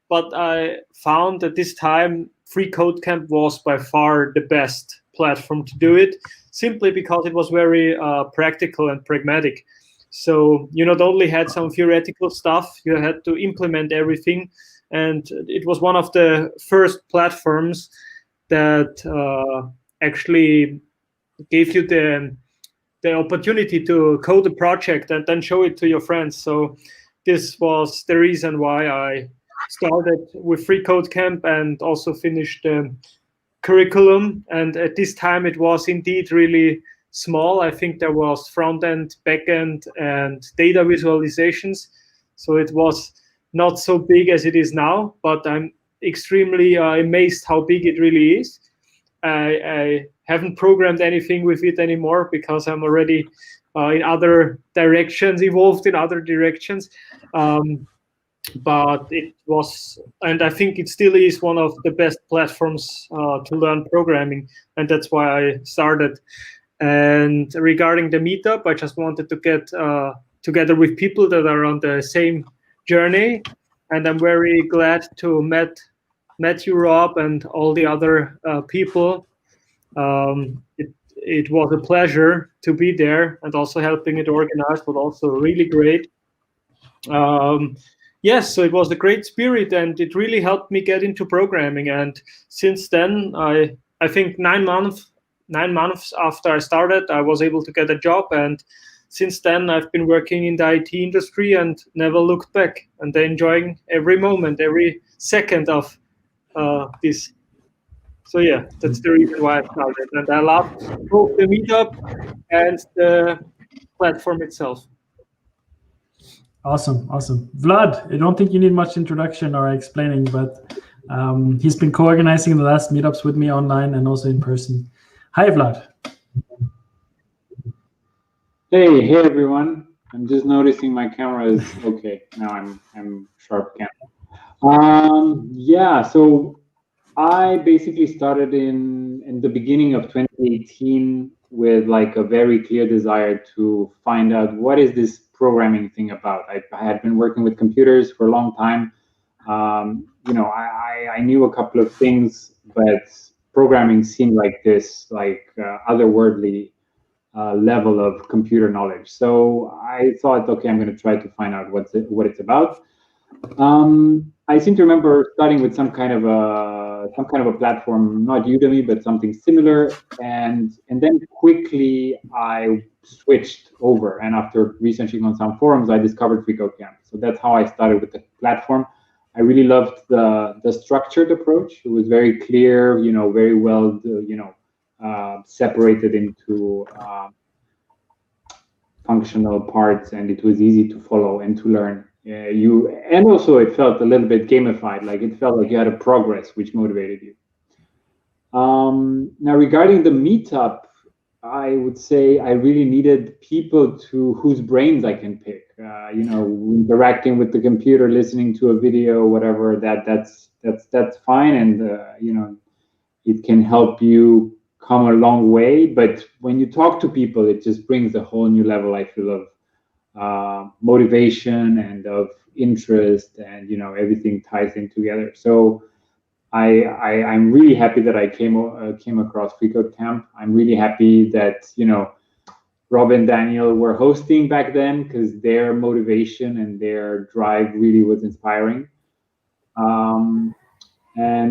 But I found at this time freeCodeCamp was by far the best platform to do it, simply because it was very practical and pragmatic. So you not only had some theoretical stuff, you had to implement everything. And it was one of the first platforms that actually gave you the opportunity to code a project and then show it to your friends. So this was the reason why I started with freeCodeCamp and also finished the curriculum. And at this time, it was indeed really small. I think there was front-end, back-end, and data visualizations. So it was not so big as it is now, but I'm extremely amazed how big it really is. I haven't programmed anything with it anymore because I'm already in other directions, evolved in other directions. But it was, and I think it still is, one of the best platforms to learn programming, and that's why I started. And regarding the meetup, I just wanted to get together with people that are on the same journey, and I'm very glad to met you, Rob, and all the other people. It was a pleasure to be there and also helping it organize, but also really great. Yes, so it was a great spirit, and it really helped me get into programming. And since then, I think 9 months after I started, I was able to get a job. And since then, I've been working in the IT industry and never looked back, and enjoying every moment, every second of this. So yeah, that's the reason why I started. And I love both the meetup and the platform itself. Awesome. Vlad, I don't think you need much introduction or explaining, but he's been co-organizing the last meetups with me online and also in person. Hi, Vlad. Hey everyone. I'm just noticing my camera is okay. Now I'm sharp camera. Yeah, so I basically started in the beginning of 2018 with like a very clear desire to find out what is this programming thing about. I had been working with computers for a long time. You know, I knew a couple of things, but programming seemed like this otherworldly level of computer knowledge. So I thought, okay, I'm going to try to find out what it's about. I seem to remember starting with some kind of a platform, not Udemy, but something similar, and then quickly I switched over. And after researching on some forums, I discovered freeCodeCamp. So that's how I started with the platform. I really loved the structured approach. It was very clear, you know, very well, separated into functional parts, and it was easy to follow and to learn. And also it felt a little bit gamified, like it felt like you had a progress which motivated you. Now regarding the meetup, I would say I really needed people whose brains I can pick. You know, interacting with the computer, listening to a video, whatever. That's fine, and you know, it can help you come a long way. But when you talk to people, it just brings a whole new level, I feel, of motivation and of interest, and you know, everything ties in together. So I'm really happy that I came across freeCodeCamp. I'm really happy that, you know, Rob and Daniel were hosting back then, because their motivation and their drive really was inspiring. And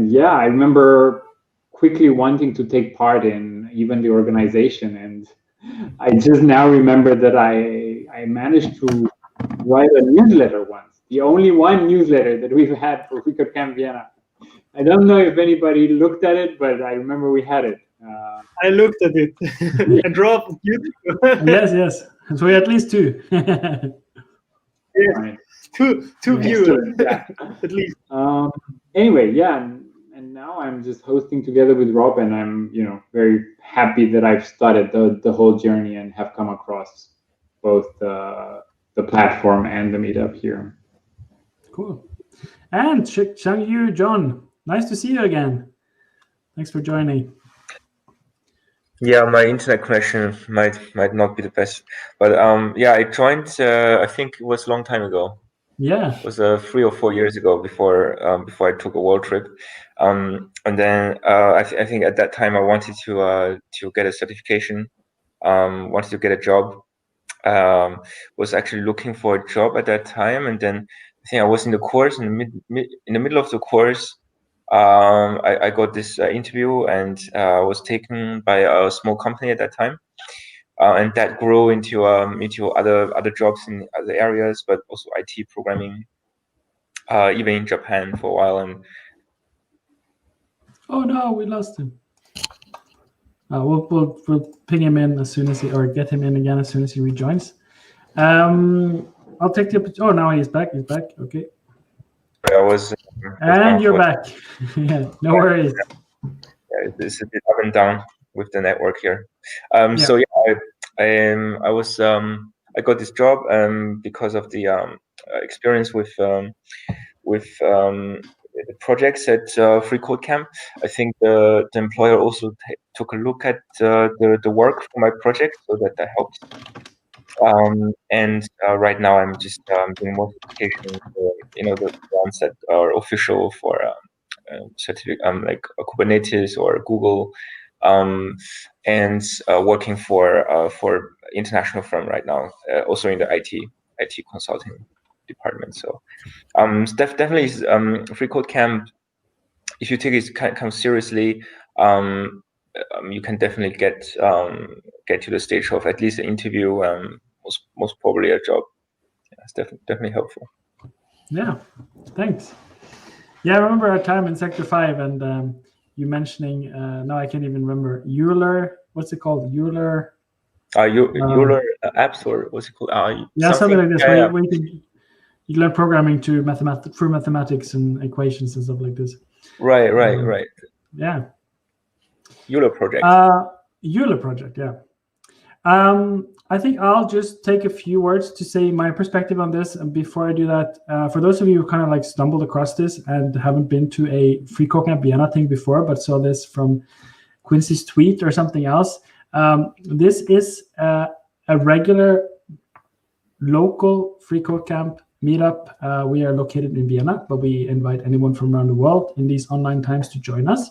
yeah, I remember quickly wanting to take part in even the organization, and I just now remember that I managed to write a newsletter once, the only one newsletter that we've had for freeCodeCamp Vienna. I don't know if anybody looked at it, but I remember we had it. I looked at it. And Rob, you Yes. So we had at least two. Yes. Right. Two viewers, yeah. at least. Anyway, yeah, and now I'm just hosting together with Rob, and I'm, you know, very happy that I've started the whole journey and have come across both the platform and the meetup here. Cool. And Chang Yu, John, nice to see you again. Thanks for joining. Yeah, my internet connection might not be the best, but yeah, I joined. I think it was a long time ago. Yeah, it was 3 or 4 years ago before I took a world trip, and then I think at that time I wanted to get a certification, wanted to get a job. Was actually looking for a job at that time, and then I think I was in the course in the middle of the course. I got this interview, and was taken by a small company at that time, and that grew into other jobs in other areas, but also IT programming, even in Japan for a while. And oh no, we lost him. We'll ping him in as soon as get him in again as soon as he rejoins. I'll take the. Oh, now he's back. Okay. I was. And you're back. Yeah, no worries. Yeah, it's a bit up and down with the network here. So I got this job because of the experience with the projects at freeCodeCamp. I think the employer also took a look at the work for my project, so that helped. And right now I'm just doing more certification, the ones that are official for certificate, like Kubernetes or Google, and working for international firm right now, also in the IT consulting department. So definitely freeCodeCamp, if you take it kind of seriously, you can definitely get to the stage of at least an interview, most probably a job. Yeah, it's definitely helpful. Yeah, thanks. Yeah, I remember our time in Sector 5 and you mentioning, no, I can't even remember, Euler, what's it called? Euler? Euler apps, or what's it called? Yeah, something like this, where you learn programming through mathematics and equations and stuff like this. Right. Yeah. Euler project. Euler project, yeah. I think I'll just take a few words to say my perspective on this. And before I do that, for those of you who kind of like stumbled across this and haven't been to a freeCodeCamp Vienna thing before, but saw this from Quincy's tweet or something else, this is a regular local freeCodeCamp meetup. We are located in Vienna, but we invite anyone from around the world in these online times to join us.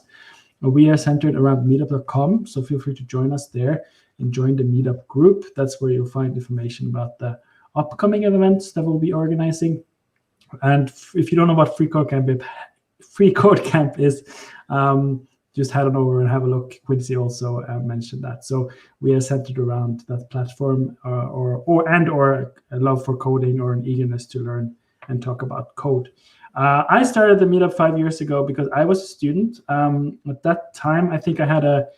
We are centered around meetup.com, so feel free to join us there and join the meetup group. That's where you'll find information about the upcoming events that we'll be organizing. And if you don't know what freeCodeCamp is, just head on over and have a look. Quincy also mentioned that. So we are centered around that platform or a love for coding or an eagerness to learn and talk about code. I started the meetup 5 years ago because I was a student. At that time, I think I had a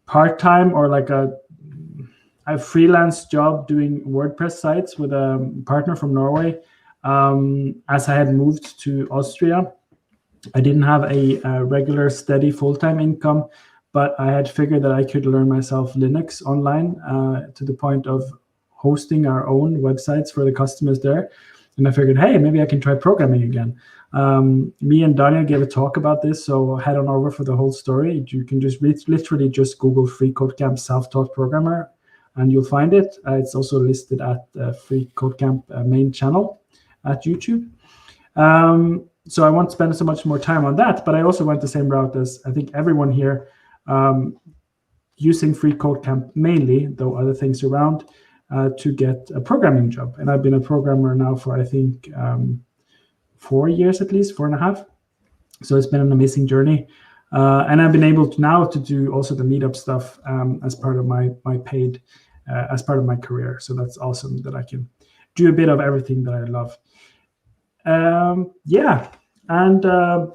part-time or like a freelance job doing WordPress sites with a partner from Norway. As I had moved to Austria, I didn't have a regular, steady, full-time income, but I had figured that I could learn myself Linux online to the point of hosting our own websites for the customers there. And I figured, hey, maybe I can try programming again. Me and Daniel gave a talk about this, so head on over for the whole story. You can just literally just Google freeCodeCamp self-taught programmer, and you'll find it. It's also listed at the freeCodeCamp main channel at YouTube. So I won't spend so much more time on that, but I also went the same route as I think everyone here, using freeCodeCamp mainly, though other things around, to get a programming job. And I've been a programmer now for, I think, 4 years at least, 4.5. So it's been an amazing journey. And I've been able to now to do also the meetup stuff as part of my paid, as part of my career. So that's awesome that I can do a bit of everything that I love. Yeah. And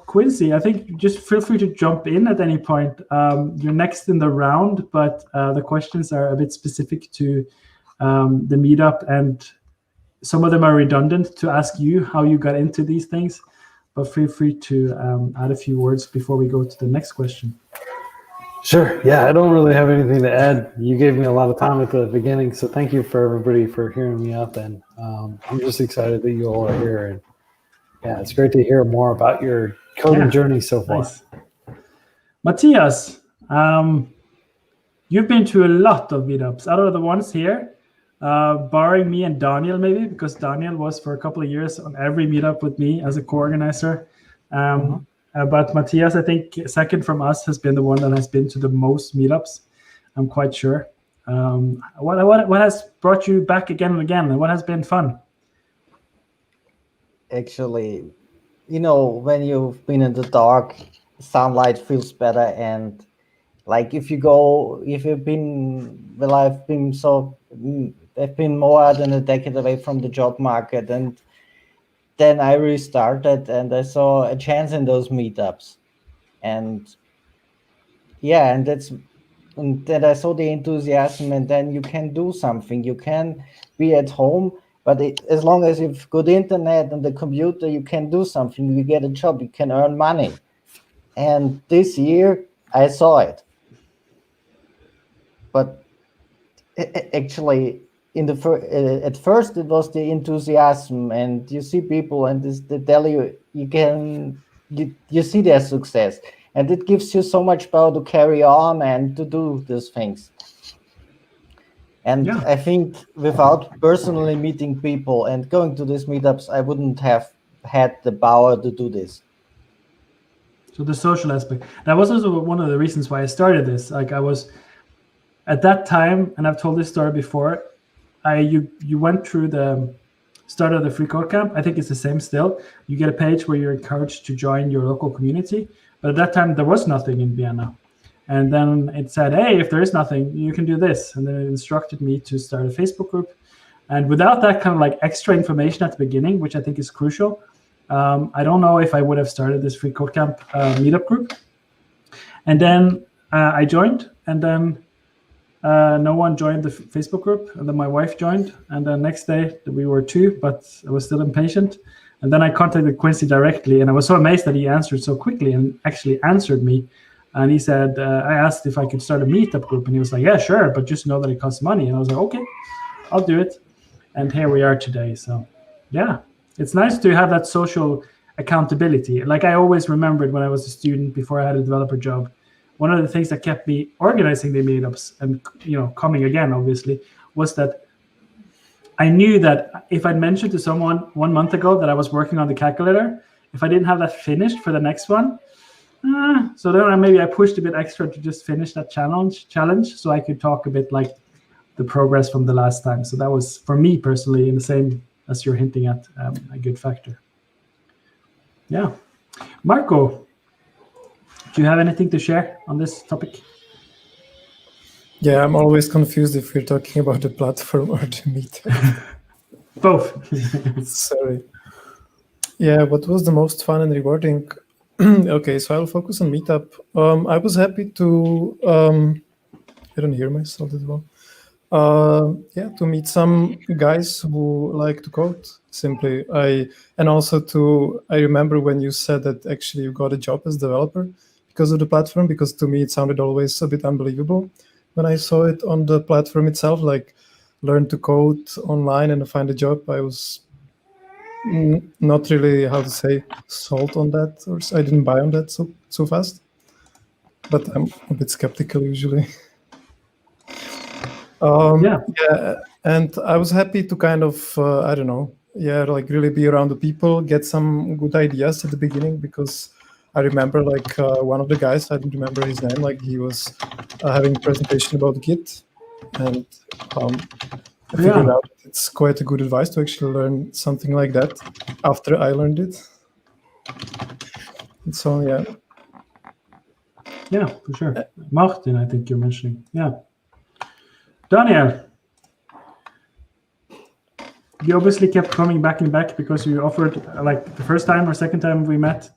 Quincy, I think just feel free to jump in at any point. You're next in the round, but the questions are a bit specific to the meetup, and some of them are redundant to ask you how you got into these things, but feel free to add a few words before we go to the next question. Sure. Yeah, I don't really have anything to add. You gave me a lot of time at the beginning, so thank you for everybody for hearing me out. And I'm just excited that you all are here. And yeah, it's great to hear more about your coding journey so far. Nice. Matthias, you've been to a lot of meetups. Out of the ones here, barring me and Daniel maybe, because Daniel was for a couple of years on every meetup with me as a co-organizer. But Matthias, I think second from us, has been the one that has been to the most meetups, I'm quite sure. What has brought you back again and again, and what has been fun? Actually, when you've been in the dark, sunlight feels better. And like I've been more than a decade away from the job market, and then I restarted and I saw a chance in those meetups. And yeah, and then I saw the enthusiasm, and then you can do something. You can be at home But as long as you've good internet and the computer, you can do something. You get a job. You can earn money. And this year, I saw it. But actually, at first it was the enthusiasm, and you see people, and they tell you you see their success, and it gives you so much power to carry on and to do these things. And yeah. I think without personally meeting people and going to these meetups, I wouldn't have had the power to do this. So the social aspect, that was also one of the reasons why I started this. Like I was at that time, and I've told this story before, you went through the start of the freeCodeCamp. I think it's the same still. You get a page where you're encouraged to join your local community. But at that time, there was nothing in Vienna. And then it said, hey, if there is nothing, you can do this. And then it instructed me to start a Facebook group. And without that kind of like extra information at the beginning, which I think is crucial, I don't know if I would have started this freeCodeCamp meetup group. And then I joined, and then no one joined the Facebook group. And then my wife joined. And the next day we were 2, but I was still impatient. And then I contacted Quincy directly, and I was so amazed that he answered so quickly and actually answered me. And he said, I asked if I could start a meetup group, and he was like, yeah, sure, but just know that it costs money. And I was like, okay, I'll do it. And here we are today. So yeah, it's nice to have that social accountability. Like I always remembered when I was a student before I had a developer job, one of the things that kept me organizing the meetups and, coming again, obviously, was that I knew that if I'd mentioned to someone 1 month ago that I was working on the calculator, if I didn't have that finished for the next one, so then maybe I pushed a bit extra to just finish that challenge so I could talk a bit like the progress from the last time. So that was, for me personally, in the same as you're hinting at, a good factor. Yeah. Marco, do you have anything to share on this topic? Yeah, I'm always confused if we're talking about the platform or the meetup. Both. Sorry. Yeah, what was the most fun and rewarding? Okay, so I'll focus on Meetup. I was happy to, I don't hear myself as well. To meet some guys who like to code simply. I remember when you said that actually you got a job as developer because of the platform, because to me it sounded always a bit unbelievable when I saw it on the platform itself, like learn to code online and find a job. I was not really, sold on that, or I didn't buy on that so fast. But I'm a bit skeptical usually. And I was happy to kind of, really be around the people, get some good ideas at the beginning, because I remember one of the guys, I don't remember his name, he was having a presentation about Git, and I figured out it's quite a good advice to actually learn something like that after I learned it. And so, yeah. Yeah, for sure. Martin, I think you're mentioning. Yeah. Daniel, you obviously kept coming back and back because you offered, the first time or second time we met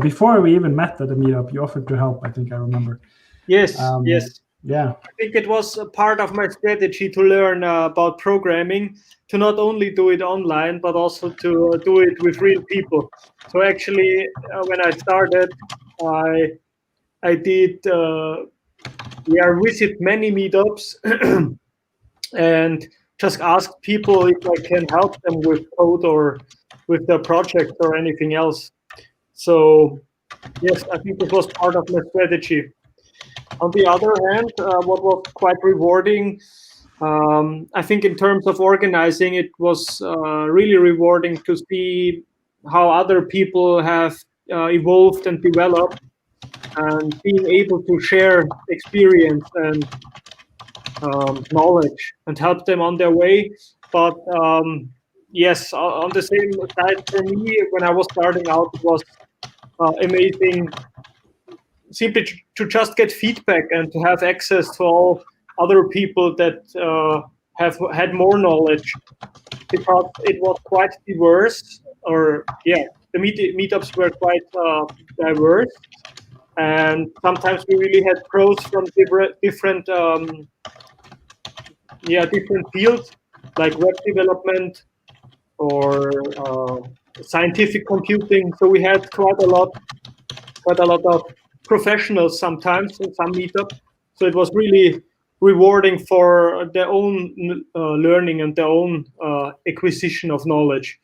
before we even met at the meetup, you offered to help, I think I remember. Yes, yes. Yeah. I think it was a part of my strategy to learn about programming, to not only do it online, but also to do it with real people. So actually, when I started, I did visit many meetups and just ask people if I can help them with code or with their project or anything else. So yes, I think it was part of my strategy. On the other hand, what was quite rewarding, I think in terms of organizing, it was really rewarding to see how other people have evolved and developed, and being able to share experience and knowledge and help them on their way. But yes, on the same side, for me, when I was starting out, it was amazing simply to just get feedback and to have access to all other people that have had more knowledge, because it was quite diverse, the meetups were quite diverse, and sometimes we really had pros from different fields, like web development, or scientific computing. So we had quite a lot of professionals sometimes in some meetup. So it was really rewarding for their own learning and their own acquisition of knowledge.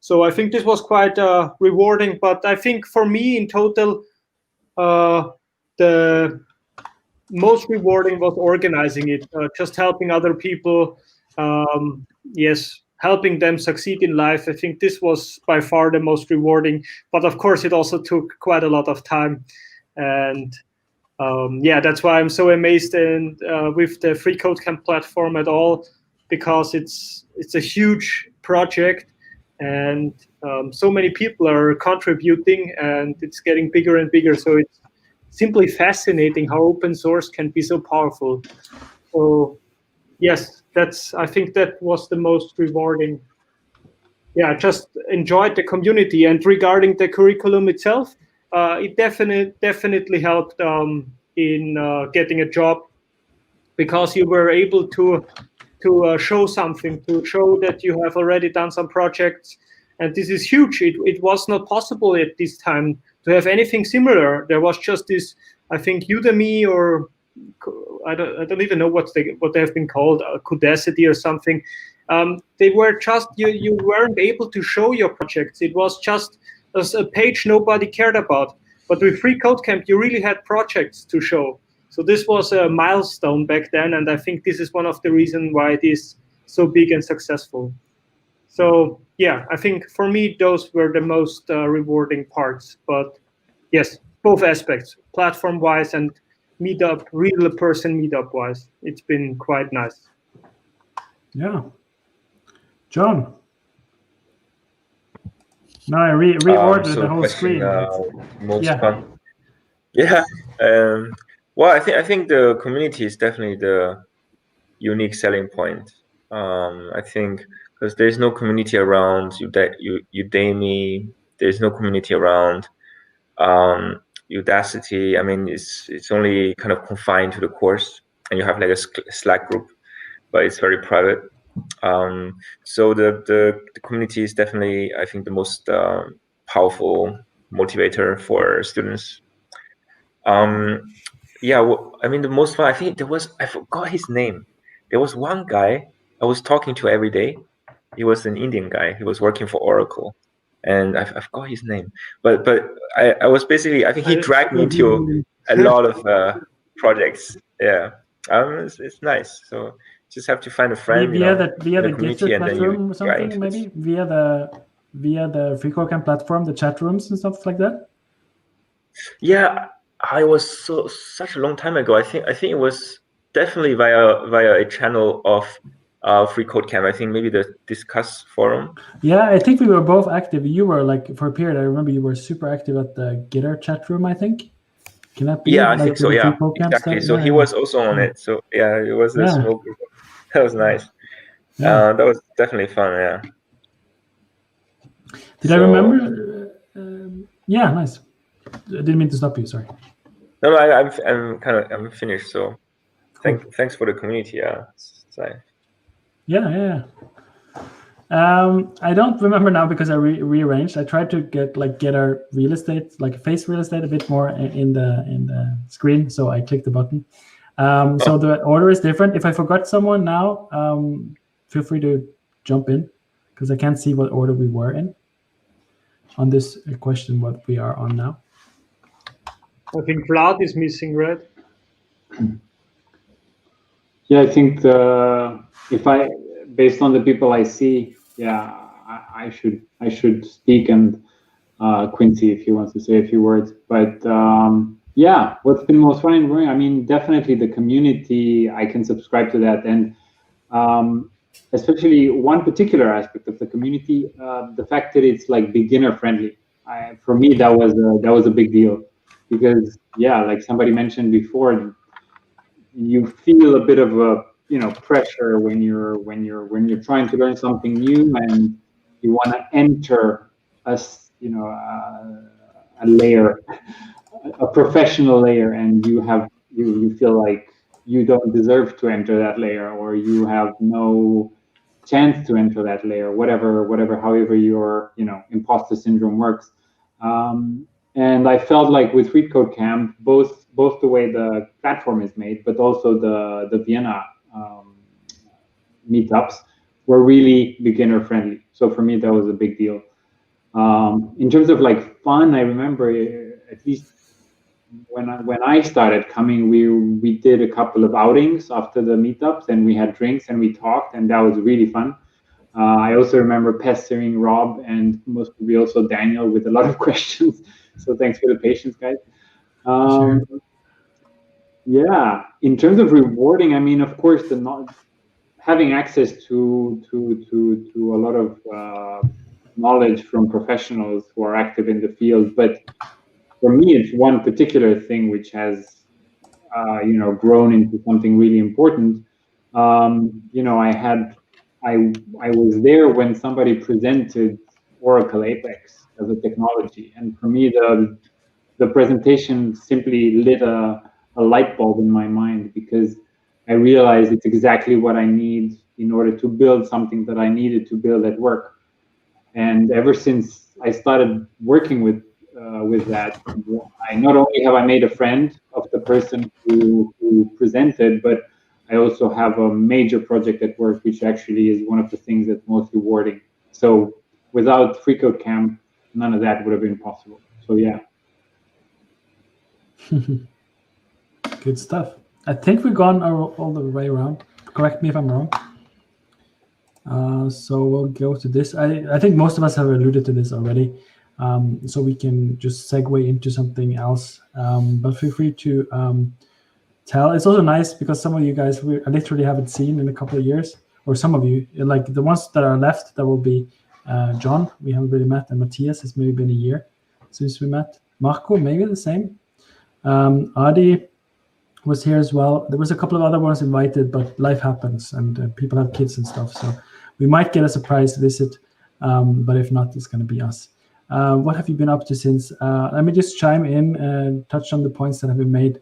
So I think this was quite rewarding. But I think for me in total, the most rewarding was organizing it, just helping other people. Yes, helping them succeed in life. I think this was by far the most rewarding. But of course, it also took quite a lot of time. And yeah, that's why I'm so amazed with the freeCodeCamp platform at all, because it's a huge project, and so many people are contributing, and it's getting bigger and bigger. So it's simply fascinating how open source can be so powerful. So yes, I think that was the most rewarding. Yeah, just enjoyed the community. And regarding the curriculum itself, it definitely helped in getting a job, because you were able to show something, to show that you have already done some projects. And this is huge. It was not possible at this time to have anything similar. There was just this, I think, Udemy, or I don't even know what they have been called, Codacity or something. They were just, you weren't able to show your projects. It was just a page nobody cared about. But with freeCodeCamp, you really had projects to show. So this was a milestone back then, and I think this is one of the reasons why it is so big and successful. So yeah, I think for me, those were the most rewarding parts. But yes, both aspects, platform-wise and meetup, real person meetup-wise, it's been quite nice. Yeah. John? No, I reordered so the whole question, screen. Most Yeah. fun. Yeah. Well, I think the community is definitely the unique selling point. I think because there's no community around Udemy, there's no community around Udacity. I mean, it's only kind of confined to the course, and you have like a Slack group, but it's very private. So the community is definitely, I think, the most powerful motivator for students. Yeah, well, I mean, the most fun, I think I forgot his name. There was one guy I was talking to every day. He was an Indian guy. He was working for Oracle, and I forgot his name. But I was basically, I think he dragged me to a lot of projects. Yeah, it's nice. So just have to find a friend, via in the community, gifted and then chat you room or something, maybe via the freeCodeCamp platform, the chat rooms and stuff like that. Yeah, I was such a long time ago. I think it was definitely via a channel of freeCodeCamp. I think maybe the Discuss forum. Yeah, I think we were both active. You were like, for a period, I remember you were super active at the Gitter chat room, I think. Can that be? Yeah, like I think so. Yeah, exactly. So he was also on it. So yeah, it was a small group. That was nice. Yeah. That was definitely fun. Yeah. Did I remember? Yeah, nice. I didn't mean to stop you. Sorry. No, I'm finished. So thanks for the community. Yeah. Yeah. I don't remember now because I rearranged. I tried to get our real estate, like face real estate, a bit more in the screen. So I clicked the button. So the order is different. If I forgot someone now, feel free to jump in, because I can't see what order we were in on this question, what we are on now. I think Vlad is missing, right? Yeah, I think based on the people I see, yeah, I should speak, and Quincy, if he wants to say a few words. But yeah, what's been most fun and growing? I mean, definitely the community. I can subscribe to that, and especially one particular aspect of the community, the fact that it's like beginner friendly. For me, that was a big deal, because yeah, like somebody mentioned before, you feel a bit of a pressure when you're trying to learn something new, and you want to enter a layer, a professional layer, and you feel like you don't deserve to enter that layer, or you have no chance to enter that layer, however your imposter syndrome works. And I felt like with freeCodeCamp, both the way the platform is made, but also the Vienna meetups were really beginner friendly. So for me, that was a big deal. In terms of like fun, I remember at least when I started coming, we did a couple of outings after the meetups, and we had drinks and we talked, and that was really fun. I also remember pestering Rob and most probably also Daniel with a lot of questions. So thanks for the patience, guys. Sure. Yeah, in terms of rewarding, I mean, of course, having access to a lot of knowledge from professionals who are active in the field. But for me, it's one particular thing which has grown into something really important. I was there when somebody presented Oracle Apex as a technology, and for me, the presentation simply lit a light bulb in my mind, because I realized it's exactly what I need in order to build something that I needed to build at work. And ever since I started working with that, I not only have I made a friend of the person who presented, but I also have a major project at work, which actually is one of the things that's most rewarding. So without freeCodeCamp, none of that would have been possible. So yeah. Good stuff. I think we've gone all the way around. Correct me if I'm wrong. So we'll go to this. I think most of us have alluded to this already, so we can just segue into something else. But feel free to tell. It's also nice because some of you guys I literally haven't seen in a couple of years, or some of you, like the ones that are left, that will be John, we haven't really met, and Matthias, has maybe been a year since we met. Marco, maybe the same. Adi was here as well. There was a couple of other ones invited, but life happens and people have kids and stuff. So we might get a surprise visit, but if not, it's going to be us. What have you been up to since? Let me just chime in and touch on the points that have been made.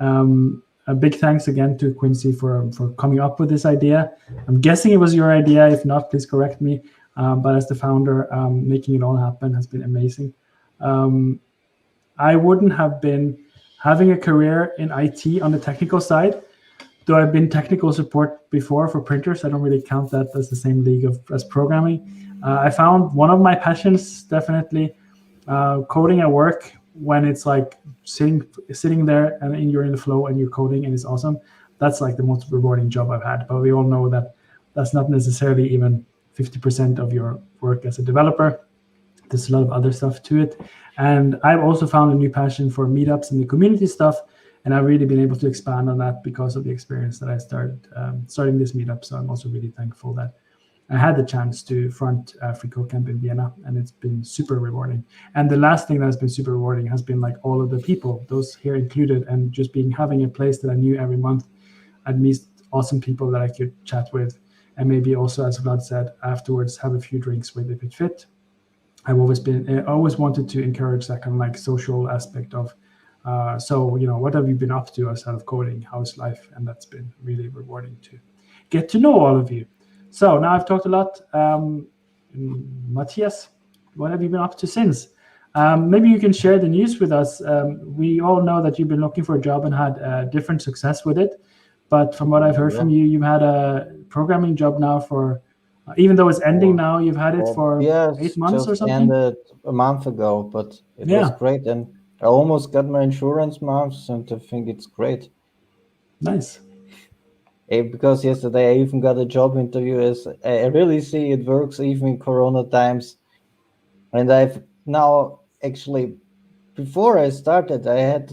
A big thanks again to Quincy for coming up with this idea. I'm guessing it was your idea. If not, please correct me. But as the founder, making it all happen has been amazing. I wouldn't have been having a career in IT on the technical side, though I've been technical support before for printers. I don't really count that as the same league as programming. I found one of my passions, definitely coding at work, when it's like sitting there and you're in the flow and you're coding and it's awesome. That's like the most rewarding job I've had. But we all know that that's not necessarily even 50% of your work as a developer. There's a lot of other stuff to it. And I've also found a new passion for meetups and the community stuff. And I've really been able to expand on that because of the experience that I started starting this meetup. So I'm also really thankful that I had the chance to front freeCodeCamp in Vienna, and it's been super rewarding. And the last thing that has been super rewarding has been like all of the people, those here included, and just having a place that I knew every month I'd meet awesome people that I could chat with. And maybe also, as Vlad said, afterwards have a few drinks with if it fit. I always wanted to encourage that kind of like social aspect of, so, what have you been up to outside of coding? How's life? And that's been really rewarding to get to know all of you. So now I've talked a lot. Matthias, what have you been up to since? Maybe you can share the news with us. We all know that you've been looking for a job and had different success with it. But from what I've heard from you, you've had a programming job now for, even though it's ending now, you've had it for 8 months or something? Ended a month ago, but it was great. And I almost got my insurance months, and I think it's great. Nice. Because yesterday I even got a job interview. As I really see it works even in Corona times. And I've now actually, before I started, I had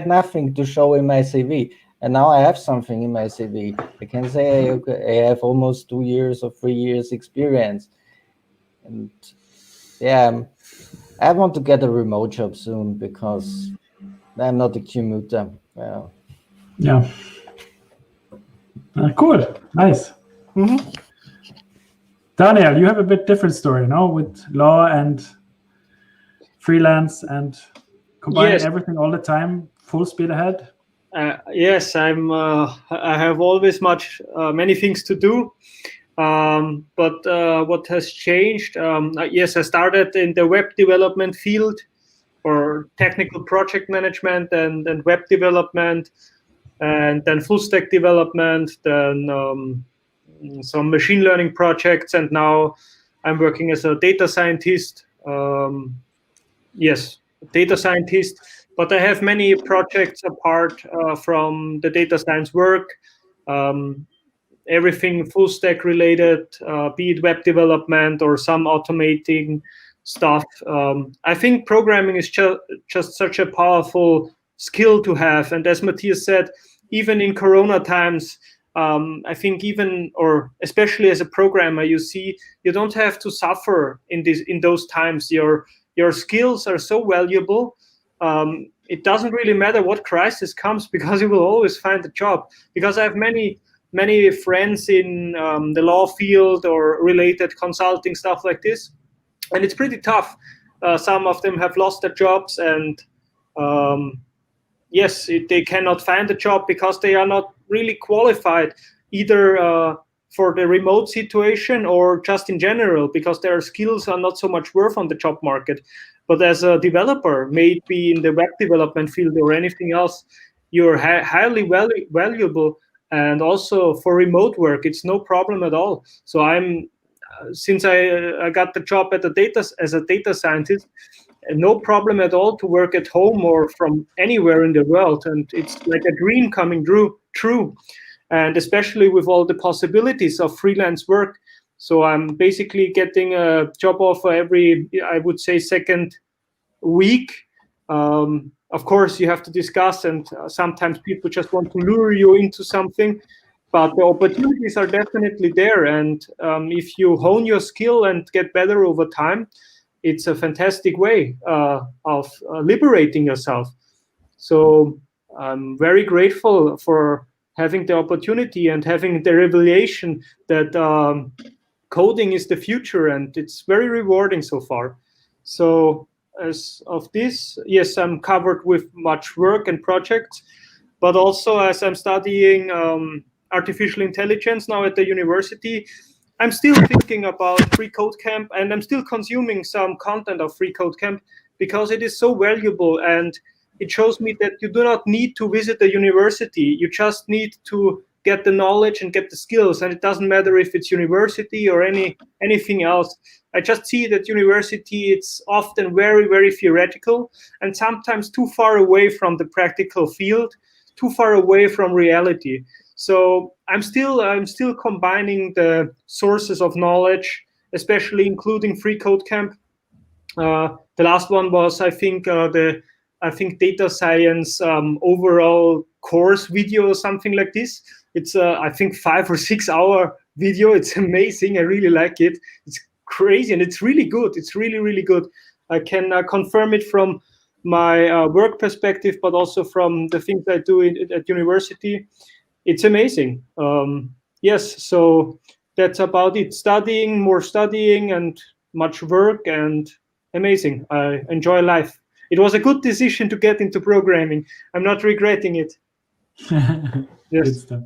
nothing to show in my CV. And now I have something in my CV. I can say I have almost 2 years or 3 years experience. And I want to get a remote job soon because I'm not a commuter. Well, yeah. Cool. Nice. Mm-hmm. Daniel, you have a bit different story, no? With law and freelance and combining everything all the time, full speed ahead. Yes, I have always many things to do. But what has changed? Yes, I started in the web development field, or technical project management, and web development, and then full stack development, then some machine learning projects, and now I'm working as a data scientist. Yes, data scientist. But I have many projects apart from the data science work. Everything full stack related, be it web development or some automating stuff. I think programming is just such a powerful skill to have. And as Matthias said, even in Corona times, I think or especially as a programmer, you see, you don't have to suffer in those times. Your skills are so valuable. It doesn't really matter what crisis comes, because you will always find a job. Because I have many friends in the law field or related consulting, stuff like this, and it's pretty tough. Some of them have lost their jobs, and yes, they cannot find a job because they are not really qualified, either for the remote situation or just in general, because their skills are not so much worth on the job market. But as a developer, maybe in the web development field or anything else, you're highly valuable. And also for remote work, it's no problem at all. So since I got the job as a data scientist, no problem at all to work at home or from anywhere in the world. And it's like a dream coming true. And especially with all the possibilities of freelance work. So I'm basically getting a job offer every, I would say, second week. Of course, you have to discuss, and sometimes people just want to lure you into something. But the opportunities are definitely there. And if you hone your skill and get better over time, it's a fantastic way of liberating yourself. So I'm very grateful for having the opportunity and having the revelation that coding is the future, and it's very rewarding so far. So as of this, yes, I'm covered with much work and projects, but also as I'm studying artificial intelligence now at the university, I'm still thinking about freeCodeCamp, and I'm still consuming some content of freeCodeCamp because it is so valuable, and it shows me that you do not need to visit the university. You just need to get the knowledge and get the skills, and it doesn't matter if it's university or anything else. I just see that university, it's often very, very theoretical, and sometimes too far away from the practical field, too far away from reality. So I'm still combining the sources of knowledge, especially including freeCodeCamp. The last one was, I think data science overall course video or something like this. It's I think 5 or 6 hour video. It's amazing. I really like it. It's crazy, and it's really good. It's really, really good. I can confirm it from my work perspective, but also from the things I do at university. It's amazing. Yes, so that's about it. More studying, and much work, and amazing. I enjoy life. It was a good decision to get into programming. I'm not regretting it. Good Yes. stuff.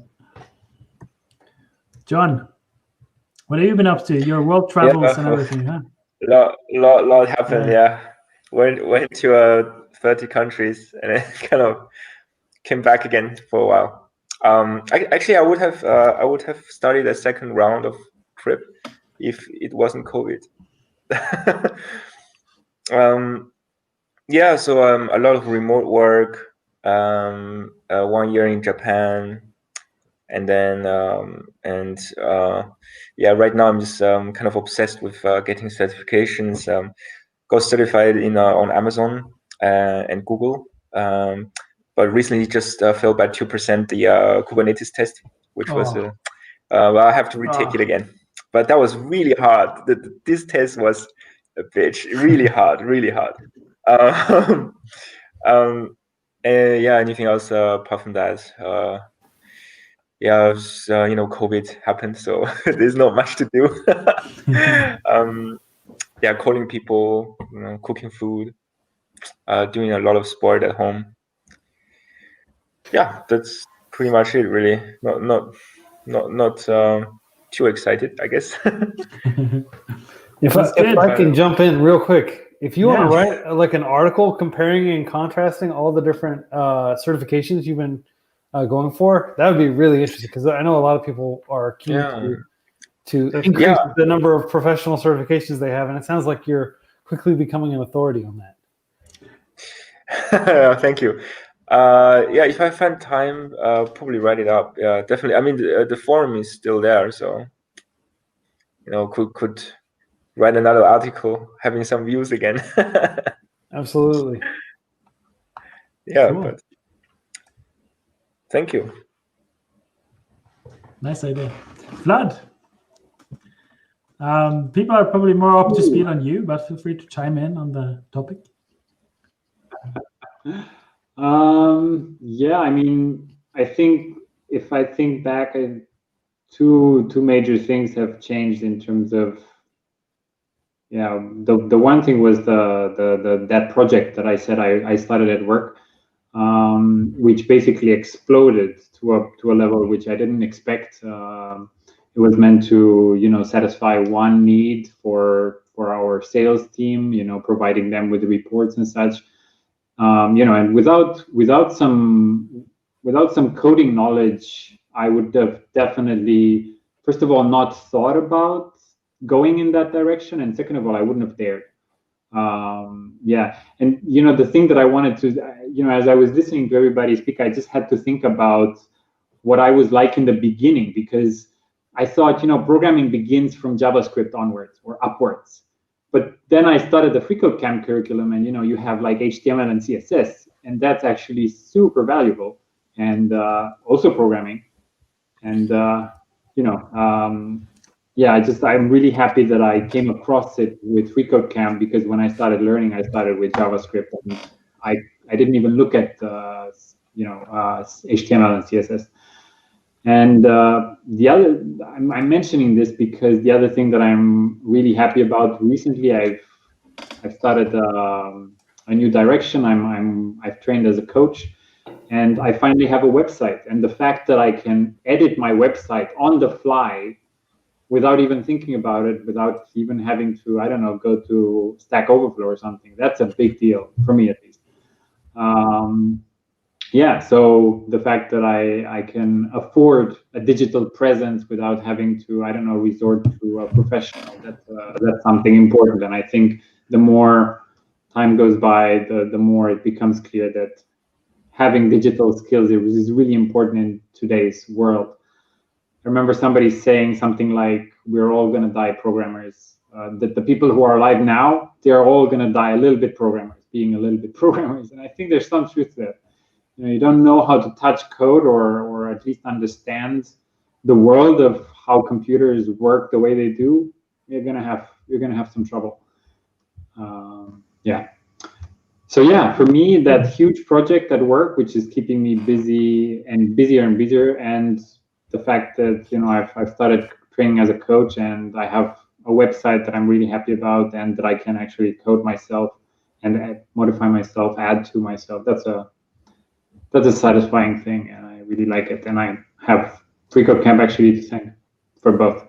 John, what have you been up to? Your world travels and everything, huh? Lot happened. Yeah. Went to 30 countries, and then kind of came back again for a while. I would have started a second round of trip if it wasn't COVID. Yeah, so a lot of remote work, 1 year in Japan, and then right now I'm just kind of obsessed with getting certifications. Got certified on Amazon and Google, but recently just failed by 2% the Kubernetes test, which was well, I have to retake it again. But that was really hard. This test was a bitch. Really hard. And yeah, anything else apart from that? Yeah, COVID happened, so there's not much to do. Yeah, calling people, cooking food, doing a lot of sport at home. yeah, that's pretty much it. Really, not too excited, I guess. If I can jump in real quick, if you want to write like an article comparing and contrasting all the different certifications you've been going for, that would be really interesting because I know a lot of people are keen to increase the number of professional certifications they have, and it sounds like you're quickly becoming an authority on that. Thank you. Yeah, if I find time, probably write it up. Yeah, definitely. I mean, the forum is still there, so could write another article, having some views again. Absolutely. Yeah, cool. But thank you. Nice idea. Vlad. People are probably more up to speed on you, but feel free to chime in on the topic. Yeah, I mean, I think if I think back, two major things have changed in terms of, the one thing was that project that I said I started at work, which basically exploded to a level which I didn't expect. It was meant to, satisfy one need for our sales team, providing them with the reports and such. And without some coding knowledge, I would have definitely, first of all, not thought about going in that direction, and second of all, I wouldn't have dared. And the thing that I wanted to, as I was listening to everybody speak, I just had to think about what I was like in the beginning, because I thought, programming begins from JavaScript onwards or upwards. But then I started the freeCodeCamp curriculum, and you have like HTML and CSS, and that's actually super valuable, and also programming. And I'm really happy that I came across it with freeCodeCamp, because when I started learning, I started with JavaScript, and I didn't even look at HTML and CSS. And the other, I'm mentioning this because the other thing that I'm really happy about recently, I've started a new direction. I've trained as a coach, and I finally have a website. And the fact that I can edit my website on the fly without even thinking about it, without even having to, I don't know, go to Stack Overflow or something, that's a big deal for me, at least. So the fact that I can afford a digital presence without having to, I don't know, resort to a professional, that's something important. And I think the more time goes by, the more it becomes clear that having digital skills is really important in today's world. I remember somebody saying something like, we're all going to die programmers. That the people who are alive now, they're all going to die a little bit programmers, being a little bit programmers. And I think there's some truth there. You don't know how to touch code or at least understand the world of how computers work the way they do, you're gonna have some trouble. So for me, that huge project at work, which is keeping me busy and busier and busier, and the fact that I've started training as a coach, and I have a website that I'm really happy about, and that I can actually code myself and modify myself, add to myself. That's a satisfying thing, and I really like it. And I have freeCodeCamp actually to thank for both.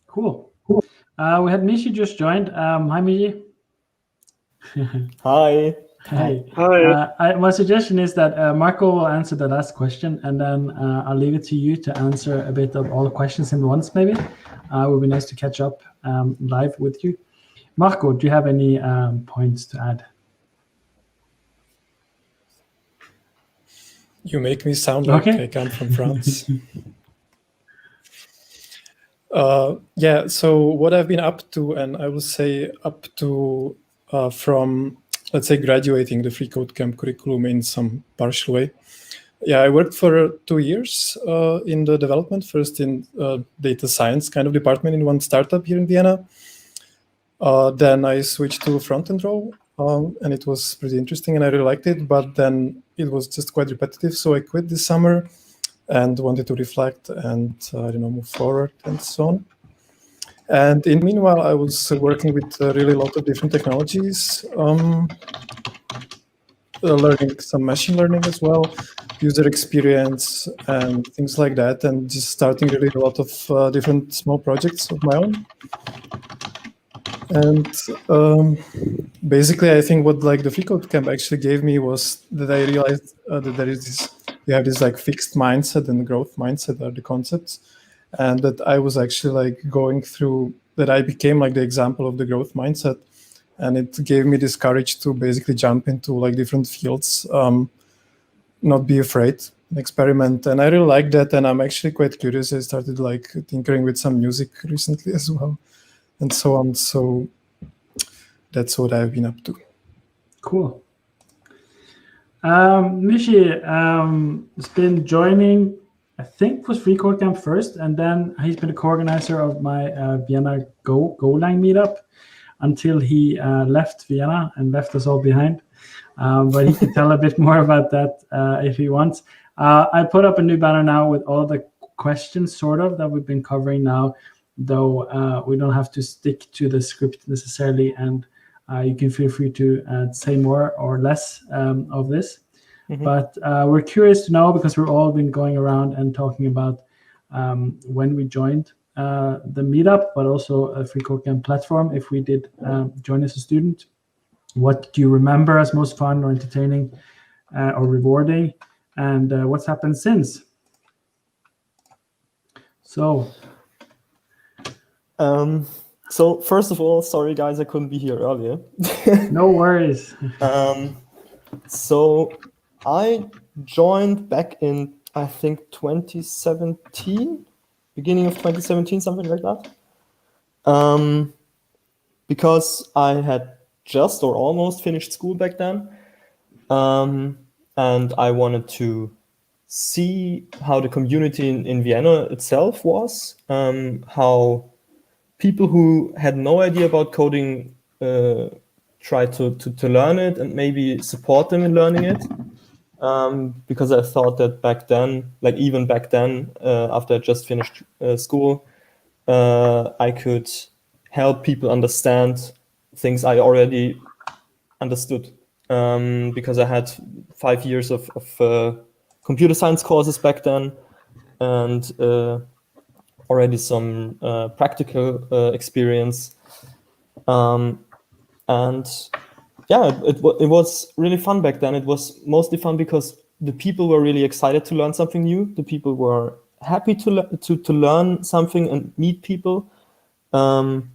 Cool. We had Mishi just joined. Hi, Mishi. Hi. Hi. Hi. My suggestion is that Marco will answer the last question, and then I'll leave it to you to answer a bit of all the questions in once, maybe. It would be nice to catch up live with you. Marco, do you have any points to add? You make me sound like I come from France. So what I've been up to, and I will say up to from, let's say, graduating the freeCodeCamp curriculum in some partial way. I worked for 2 years in the development, first in data science kind of department in one startup here in Vienna. Then I switched to front-end role, and it was pretty interesting, and I really liked it, but then it was just quite repetitive, so I quit this summer and wanted to reflect and move forward and so on. And in meanwhile, I was working with really a lot of different technologies. learning some machine learning as well, user experience and things like that, and just starting really a lot of different small projects of my own. And basically, I think what like the freeCodeCamp actually gave me was that I realized that there is this, you have this like fixed mindset and growth mindset are the concepts, and that I was actually like going through that. I became like the example of the growth mindset, and it gave me this courage to basically jump into like different fields, not be afraid, experiment, and I really like that. And I'm actually quite curious. I started like tinkering with some music recently as well, and so on. So that's what I've been up to. Cool. Michi has been joining, I think was freeCodeCamp first, and then he's been a co-organizer of my Vienna Golang meetup until he left Vienna and left us all behind. But he can tell a bit more about that if he wants. I put up a new banner now with all the questions sort of that we've been covering now, though we don't have to stick to the script necessarily, and you can feel free to say more or less of this. Mm-hmm. But we're curious to know, because we've all been going around and talking about when we joined the meetup, but also a freeCodeCamp platform. If we did join as a student, what do you remember as most fun or entertaining or rewarding, and what's happened since? So first of all, sorry guys, I couldn't be here earlier. No worries. So I joined back in, I think, 2017, beginning of 2017, something like that. Because I had just or almost finished school back then. And I wanted to see how the community in Vienna itself was, how people who had no idea about coding try to learn it and maybe support them in learning it. Because I thought that back then, like even back then, after I just finished school, I could help people understand things I already understood. Because I had 5 years of computer science courses back then, and already some practical experience, and yeah, it was really fun back then. It was mostly fun because the people were really excited to learn something new. The people were happy to learn something and meet people, and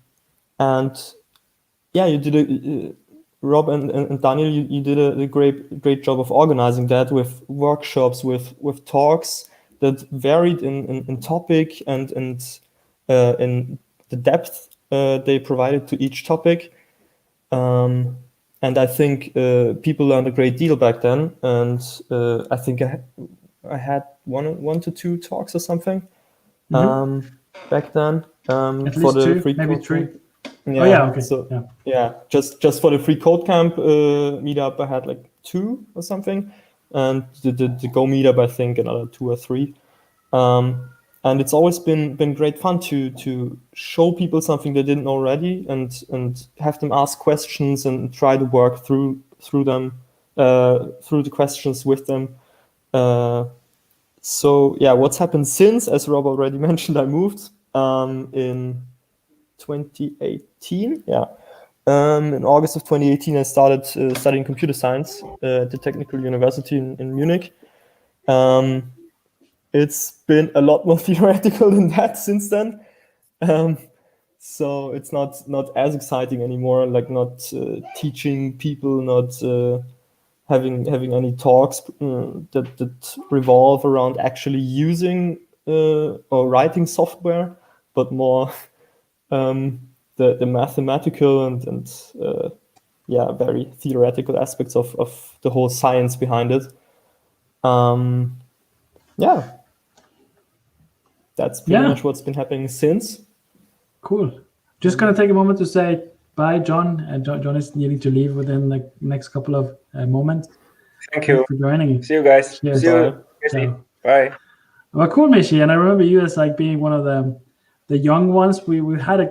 yeah, you did Rob and Daniel, you did a great job of organizing that with workshops, with talks that varied in topic and in the depth they provided to each topic. And I think people learned a great deal back then. And I think I had one to two talks or something back then. At least two, maybe three. Yeah, oh yeah, okay. So yeah, just for the freeCodeCamp meetup, I had like 2 or something, and the Go meetup, I think another 2 or 3. And it's always been great fun to show people something they didn't know already, and have them ask questions and try to work through them, through the questions with them. So yeah, what's happened since? As Rob already mentioned, I moved in 2018. Yeah, in August of 2018, I started studying computer science at the Technical University in Munich. It's been a lot more theoretical than that since then. So it's not as exciting anymore, like not teaching people, not having any talks that revolve around actually using or writing software, but more the mathematical and yeah, very theoretical aspects of the whole science behind it. Yeah. That's pretty much what's been happening since. Cool. Just going to take a moment to say bye, John. John is needing to leave within the next couple of moments. Thank you for joining. See you guys. Cheers. See you. Bye. Well, cool, Michi. And I remember you as like being one of the young ones. We had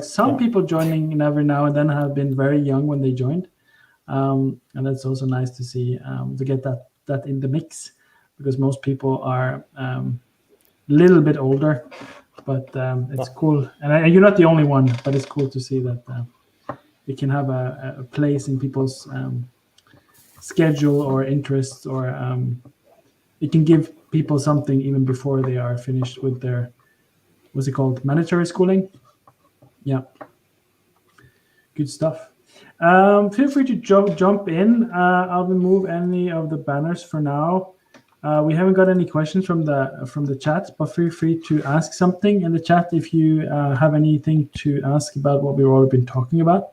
some people joining every now and then have been very young when they joined. and that's also nice to see, to get that in the mix, because most people are a little bit older, but it's cool. And you're not the only one, but it's cool to see that it can have a place in people's schedule or interests, or it can give people something even before they are finished with their, what's it called, mandatory schooling. Yeah, good stuff. Feel free to jump in. I'll remove any of the banners for now. We haven't got any questions from the chat, but feel free to ask something in the chat if you have anything to ask about what we've already been talking about.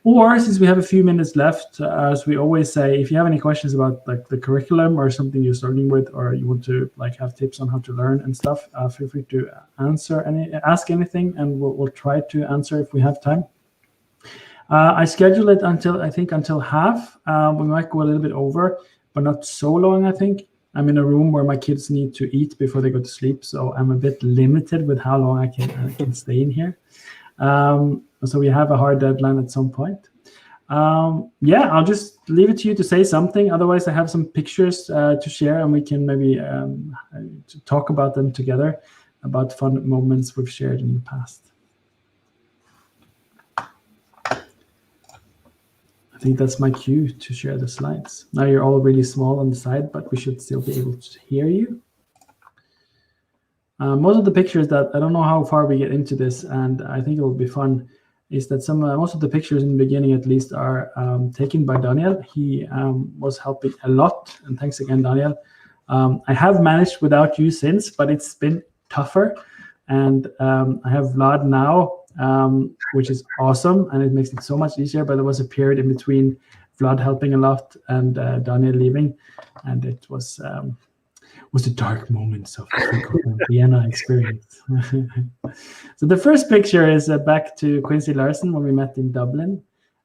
Or since we have a few minutes left, as we always say, if you have any questions about like the curriculum or something you're starting with, or you want to like have tips on how to learn and stuff, feel free to ask anything, and we'll try to answer if we have time. I schedule it until half. We might go a little bit over, but not so long, I think. I'm in a room where my kids need to eat before they go to sleep, so I'm a bit limited with how long I can stay in here. So we have a hard deadline at some point. Yeah, I'll just leave it to you to say something. Otherwise, I have some pictures to share, and we can maybe talk about them together, about fun moments we've shared in the past. I think that's my cue to share the slides. Now you're all really small on the side, but we should still be able to hear you. Most of the pictures that, I don't know how far we get into this, and I think it will be fun, is that most of the pictures in the beginning at least are taken by Daniel. He was helping a lot, and thanks again, Daniel. I have managed without you since, but it's been tougher, and I have Vlad now, which is awesome, and it makes it so much easier, but there was a period in between Vlad helping a lot and Daniel leaving, and it was the dark moments of the Vienna experience. So the first picture is back to Quincy Larson when we met in Dublin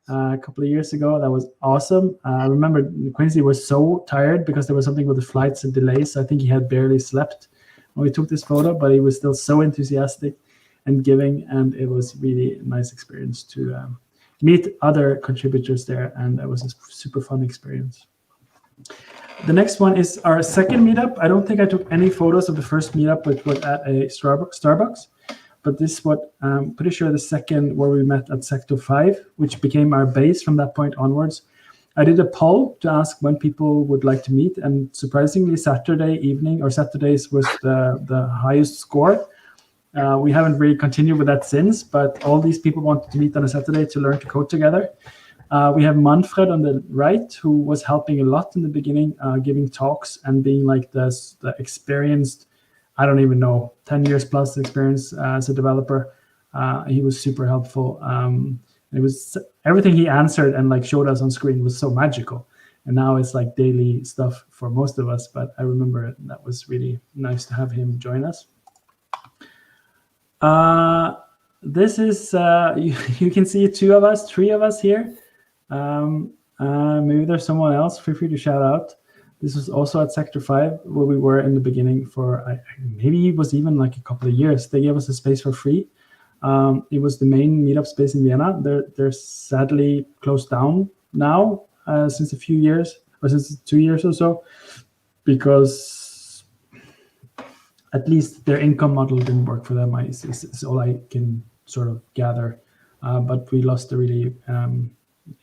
a couple of years ago. That was awesome. I remember Quincy was so tired because there was something with the flights and delays. So I think he had barely slept when we took this photo, but he was still so enthusiastic and giving, and it was really a nice experience to meet other contributors there, and it was a super fun experience. The next one is our second meetup. I don't think I took any photos of the first meetup, which was at a Starbucks, but this is what I'm pretty sure the second, where we met at Sector 5, which became our base from that point onwards. I did a poll to ask when people would like to meet, and surprisingly, Saturday evening or Saturdays was the highest score. We haven't really continued with that since, but all these people wanted to meet on a Saturday to learn to code together. We have Manfred on the right, who was helping a lot in the beginning, giving talks and being like the experienced, I don't even know, 10 years plus experience as a developer. He was super helpful. It was everything he answered and like showed us on screen was so magical. And now it's like daily stuff for most of us, but I remember that was really nice to have him join us. This is, you can see three of us here. Maybe there's someone else. Feel free to shout out. This was also at Sector 5, where we were in the beginning for maybe it was even like a couple of years. They gave us a space for free. It was the main meetup space in Vienna. They're sadly closed down now since a few years, or since 2 years or so, because at least their income model didn't work for them. Is all I can sort of gather. But we lost a really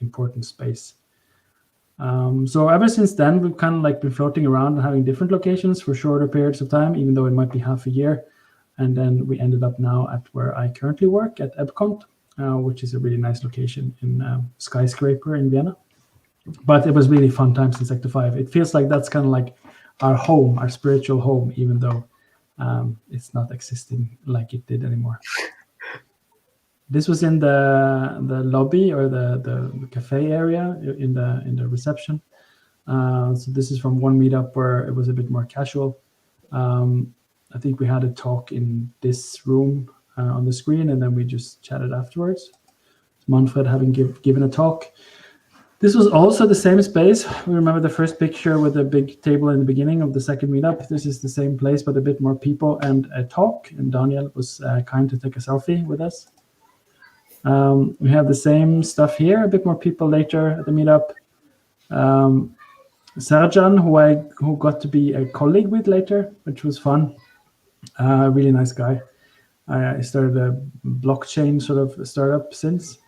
important space. So ever since then, we've kind of like been floating around and having different locations for shorter periods of time, even though it might be half a year. And then we ended up now at where I currently work at EBCONT, which is a really nice location in Skyscraper in Vienna. But it was really fun times in Sector 5. It feels like that's kind of like our home, our spiritual home, even though it's not existing like it did anymore. This was in the lobby or the cafe area in the reception. So this is from one meetup where it was a bit more casual. I think we had a talk in this room on the screen, and then we just chatted afterwards. Manfred having given a talk. This was also the same space. We remember the first picture with the big table in the beginning of the second meetup. This is the same place, but a bit more people and a talk. And Daniel was kind to take a selfie with us. We have the same stuff here, a bit more people later at the meetup. Serjan, who got to be a colleague with later, which was fun. Really nice guy. I started a blockchain sort of startup since,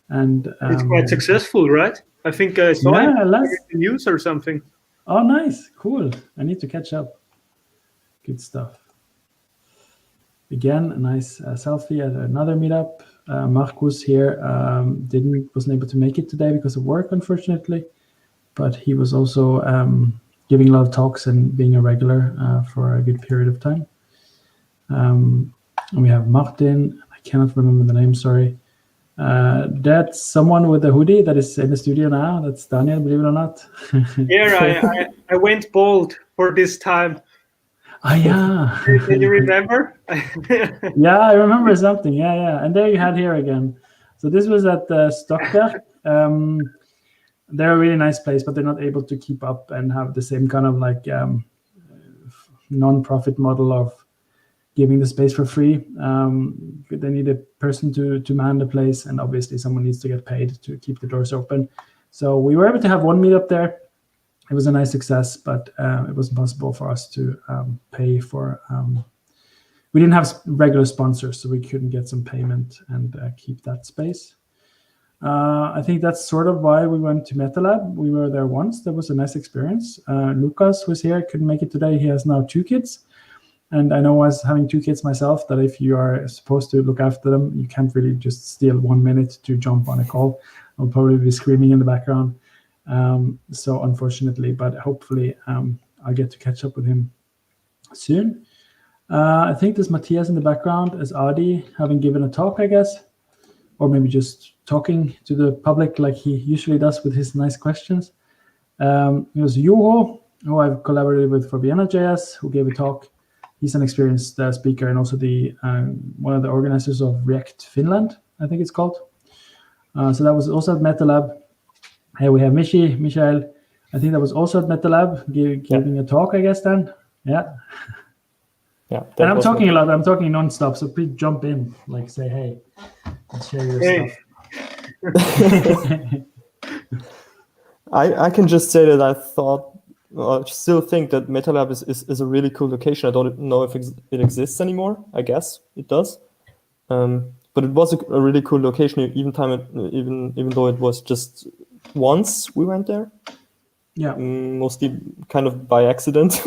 and it's quite successful, right? I think I saw it in the news or something. Oh, nice, cool. I need to catch up. Good stuff. Again, a nice selfie at another meetup. Marcus here wasn't able to make it today because of work, unfortunately, but he was also giving a lot of talks and being a regular for a good period of time. And we have Martin. I cannot remember the name, sorry. That's someone with a hoodie that is in the studio now. That's Daniel, believe it or not. Yeah, I went bald for this time. Oh, yeah. Can you remember? Yeah, I remember something. Yeah. And there you had here again. So this was at Stockberg. They're a really nice place, but they're not able to keep up and have the same kind of like non-profit model of giving the space for free. They need a person to man the place, and obviously someone needs to get paid to keep the doors open. So we were able to have one meetup there. It was a nice success, but it wasn't possible for us to pay for. We didn't have regular sponsors, so we couldn't get some payment and keep that space. I think that's sort of why we went to MetaLab. We were there once. That was a nice experience. Lucas was here, couldn't make it today. He has now 2 kids. And I know, as having 2 kids myself, that if you are supposed to look after them, you can't really just steal 1 minute to jump on a call. I'll probably be screaming in the background. So unfortunately, but hopefully I'll get to catch up with him soon. I think there's Matthias in the background as Adi, having given a talk, I guess, or maybe just talking to the public like he usually does with his nice questions. It was Juho, who I've collaborated with for Vienna.js, who gave a talk. He's an experienced speaker and also the one of the organizers of React Finland, I think it's called. So that was also at MetaLab. Here we have Michael. I think that was also at MetaLab, giving a talk, I guess, then. Yeah. Yeah. And I'm talking a lot. I'm talking nonstop, so please jump in, like say hey, and share your stuff. I can just say that I still think that MetaLab is a really cool location. I don't know if it exists anymore. I guess it does. But it was a really cool location, even though it was just once we went there. Yeah. Mostly kind of by accident.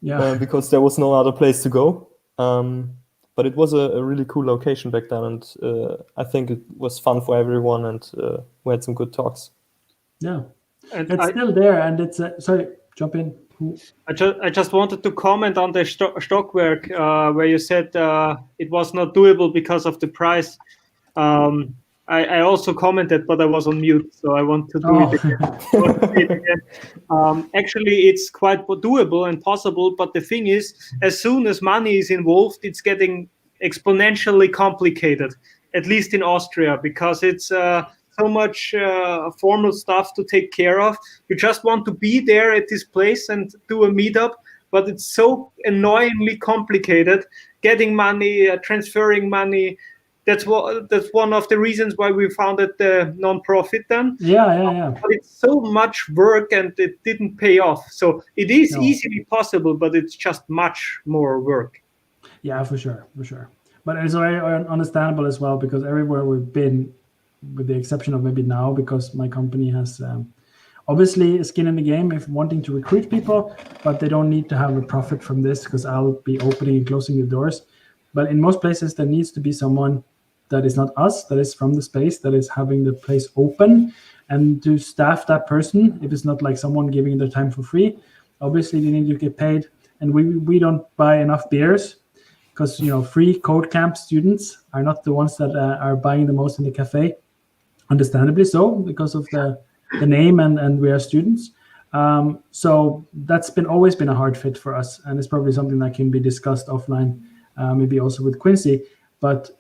Yeah. Because there was no other place to go. But it was a really cool location back then, and I think it was fun for everyone, and we had some good talks. Yeah. And it's still there, and it's sorry, jump in. I just wanted to comment on the Stockwerk where you said it was not doable because of the price. I also commented, but I was on mute, so I want to do it again. Actually, it's quite doable and possible, but the thing is, as soon as money is involved, it's getting exponentially complicated, at least in Austria, because it's so much formal stuff to take care of. You just want to be there at this place and do a meetup, but it's so annoyingly complicated, getting money, transferring money. That's one of the reasons why we founded the non-profit then. Yeah. But it's so much work and it didn't pay off. So it is easily possible, but it's just much more work. Yeah, for sure. But it's very understandable as well, because everywhere we've been, with the exception of maybe now, because my company has obviously a skin in the game if wanting to recruit people, but they don't need to have a profit from this because I'll be opening and closing the doors. But in most places, there needs to be someone that is not us, that is from the space, that is having the place open, and to staff that person, if it's not like someone giving their time for free, obviously they need to get paid. And we don't buy enough beers, because freeCodeCamp students are not the ones that are buying the most in the cafe, understandably so, because of the name and we are students. So that's always been a hard fit for us, and it's probably something that can be discussed offline, maybe also with Quincy. But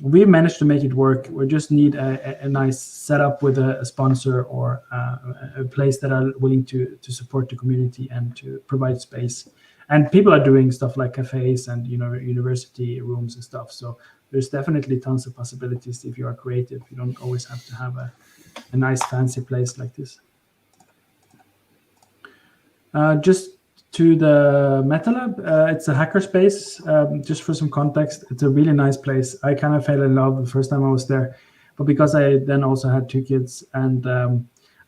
we managed to make it work. We just need a nice setup with a sponsor or a place that are willing to support the community and to provide space. and people are doing stuff like cafes and university rooms and stuff. So there's definitely tons of possibilities if you are creative. You don't always have to have a nice fancy place like this. Just to the MetaLab, it's a hackerspace. Just for some context, it's a really nice place. I kind of fell in love the first time I was there, but because I then also had 2 kids, and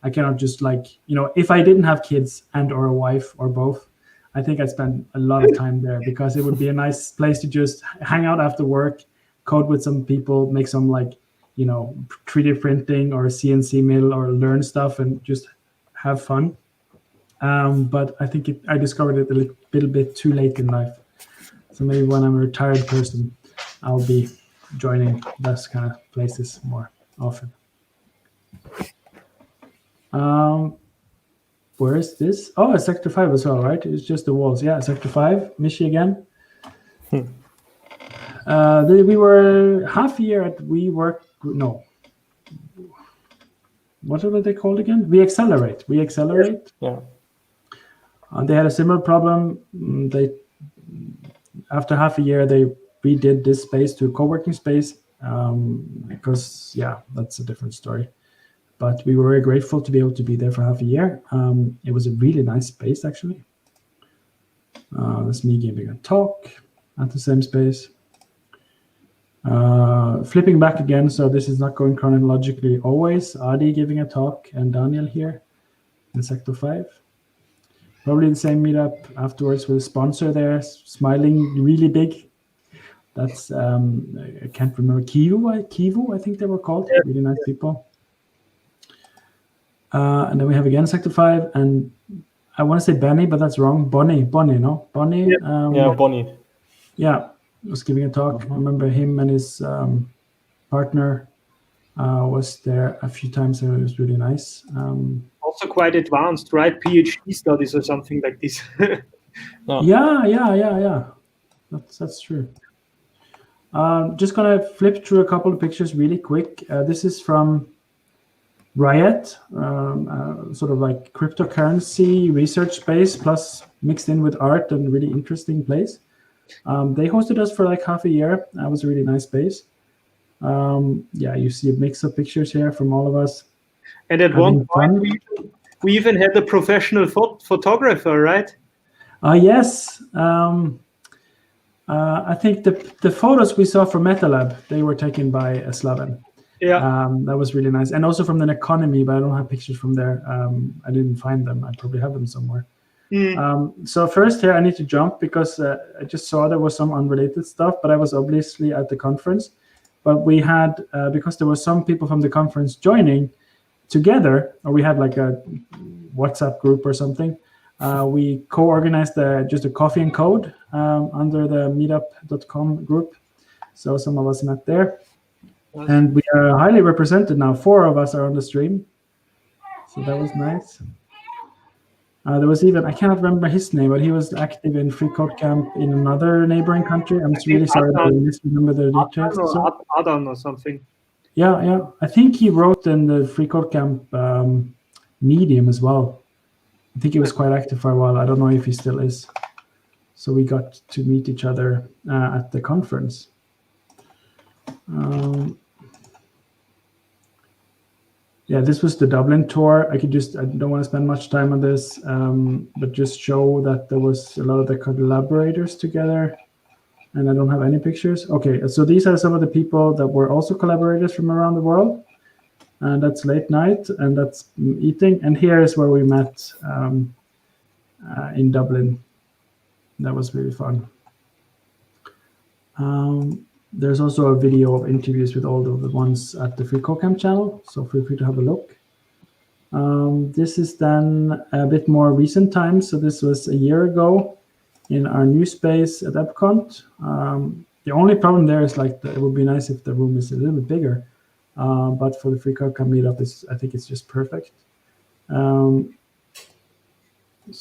I cannot just if I didn't have kids and or a wife or both, I think I'd spend a lot of time there, because it would be a nice place to just hang out after work, code with some people, make some 3D printing or CNC mill, or learn stuff and just have fun. But I think I discovered it a little bit too late in life. So maybe when I'm a retired person, I'll be joining those kind of places more often. Where is this? Oh, it's Sector 5 as well, right? It's just the walls. Yeah, Sector 5, Michi again. We were half a year at WeWork. No. What are they called again? We Accelerate. Yeah. They had a similar problem. After half a year, they redid this space to a co-working space, because, yeah, that's a different story. But we were very grateful to be able to be there for half a year. It was a really nice space, actually. That's me giving a talk at the same space. Flipping back again, so this is not going chronologically always. Adi giving a talk, and Daniel here in Sector 5. Probably the same meetup afterwards with a sponsor there, smiling really big. That's, I can't remember, Kivu, I think they were called. Really nice people. And then we have again Sector 5, and I want to say Benny, but that's wrong. Bonnie, no? Bonnie? Yeah, Bonnie. Yeah, was giving a talk. I remember him and his partner was there a few times, and it was really nice. Also quite advanced, right? PhD studies or something like this. Yeah. That's true. Just gonna flip through a couple of pictures really quick. This is from Riot, sort of like cryptocurrency research space, plus mixed in with art, and really interesting place. They hosted us for like half a year. That was a really nice space. Yeah, you see a mix of pictures here from all of us. And at one point, we even had a professional photographer, right? Yes. I think the photos we saw from MetaLab, they were taken by a Slaven. Yeah. That was really nice. And also from the economy, but I don't have pictures from there. I didn't find them. I probably have them somewhere. So first here, I need to jump because I just saw there was some unrelated stuff, but I was obviously at the conference. But we had, because there were some people from the conference joining together, or we had like a WhatsApp group or something. We co-organized just a coffee and code under the meetup.com group. So some of us met there. And we are highly represented now. 4 of us are on the stream. So that was nice. There was even, I cannot remember his name, but he was active in freeCodeCamp in another neighboring country. I'm really sorry that I misremember the details. Adam or something. Yeah. I think he wrote in the freeCodeCamp Medium as well. I think he was quite active for a while. I don't know if he still is. So we got to meet each other at the conference. Yeah, this was the Dublin tour. I don't want to spend much time on this, but just show that there was a lot of the collaborators together. And I don't have any pictures. Okay, so these are some of the people that were also collaborators from around the world. And that's late night, and that's eating. And here is where we met in Dublin. That was really fun. There's also a video of interviews with all of the ones at the freeCodeCamp channel, so feel free to have a look. This is then a bit more recent times, so this was a year ago in our new space at EPCONT. The only problem there is it would be nice if the room is a little bit bigger, but for the freeCodeCamp meetup, I think it's just perfect. So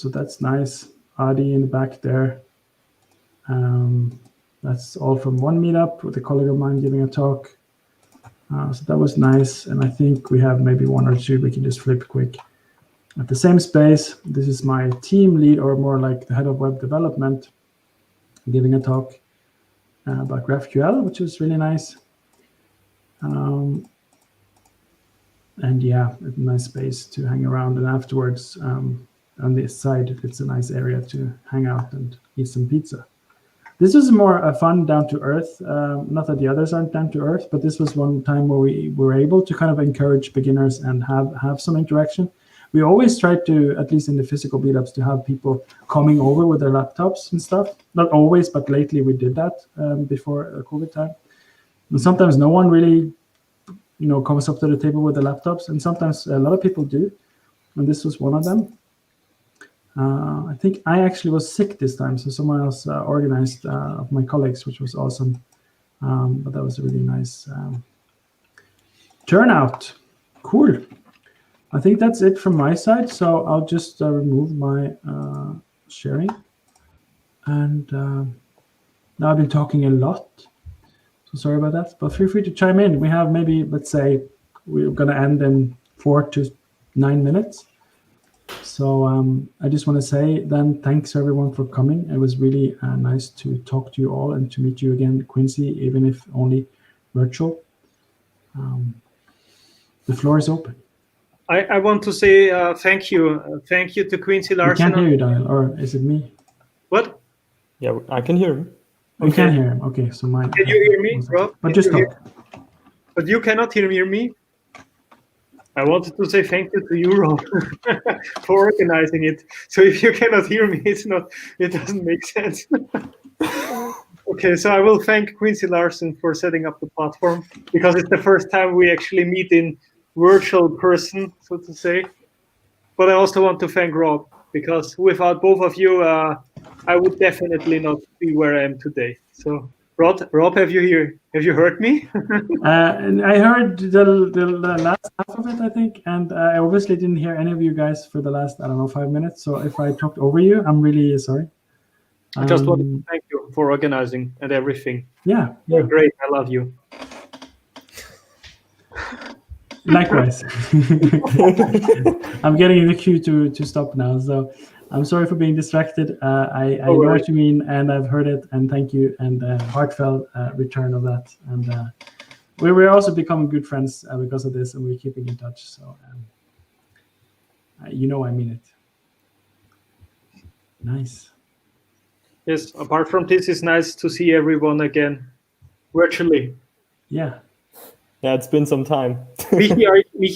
that's nice. Adi in the back there. That's all from one meetup with a colleague of mine giving a talk. So that was nice. And I think we have maybe 1 or 2 we can just flip quick. at the same space. This is my team lead, or more like the head of web development, giving a talk about GraphQL, which is really nice. And yeah, a nice space to hang around. And afterwards, on this side, it's a nice area to hang out and eat some pizza. This was more a fun, down to earth. Not that the others aren't down to earth, but this was one time where we were able to kind of encourage beginners and have some interaction. We always try to, at least in the physical meetups, to have people coming over with their laptops and stuff. Not always, but lately we did that before COVID time. And sometimes no one really, comes up to the table with the laptops, and sometimes a lot of people do. And this was one of them. I think I actually was sick this time, so someone else organized of my colleagues, which was awesome. But that was a really nice turnout. Cool. I think that's it from my side. So I'll just remove my sharing. And now I've been talking a lot. So sorry about that, but feel free to chime in. We have maybe, let's say, we're going to end in 4 to 9 minutes. So I just want to say then thanks everyone for coming. It was really nice to talk to you all and to meet you again, Quincy, even if only virtual. The floor is open. I want to say thank you. Thank you to Quincy Larson. I can't hear you, Daniel, or is it me? What? Yeah, I can hear him. You can hear him. Okay, so mine. Can you hear me, Rob? But just talk. But you cannot hear me? I wanted to say thank you to you, Rob, for organizing it. So if you cannot hear me, it doesn't make sense. Okay, so I will thank Quincy Larson for setting up the platform, because it's the first time we actually meet in virtual person, so to say. But I also want to thank Rob, because without both of you, I would definitely not be where I am today. So Rob, have you heard me? I heard the last half of it, I think, and I obviously didn't hear any of you guys for the last, 5 minutes. So if I talked over you, I'm really sorry. I just want to thank you for organizing and everything. Yeah. You're great. I love you. Likewise. I'm getting in the queue to stop now. So I'm sorry for being distracted. I know what you mean, and I've heard it, and thank you, and heartfelt return of that. And we're also becoming good friends because of this, and we're keeping in touch. So I mean it. Nice. Yes, apart from this, it's nice to see everyone again, virtually. Yeah. Yeah, it's been some time. Michi,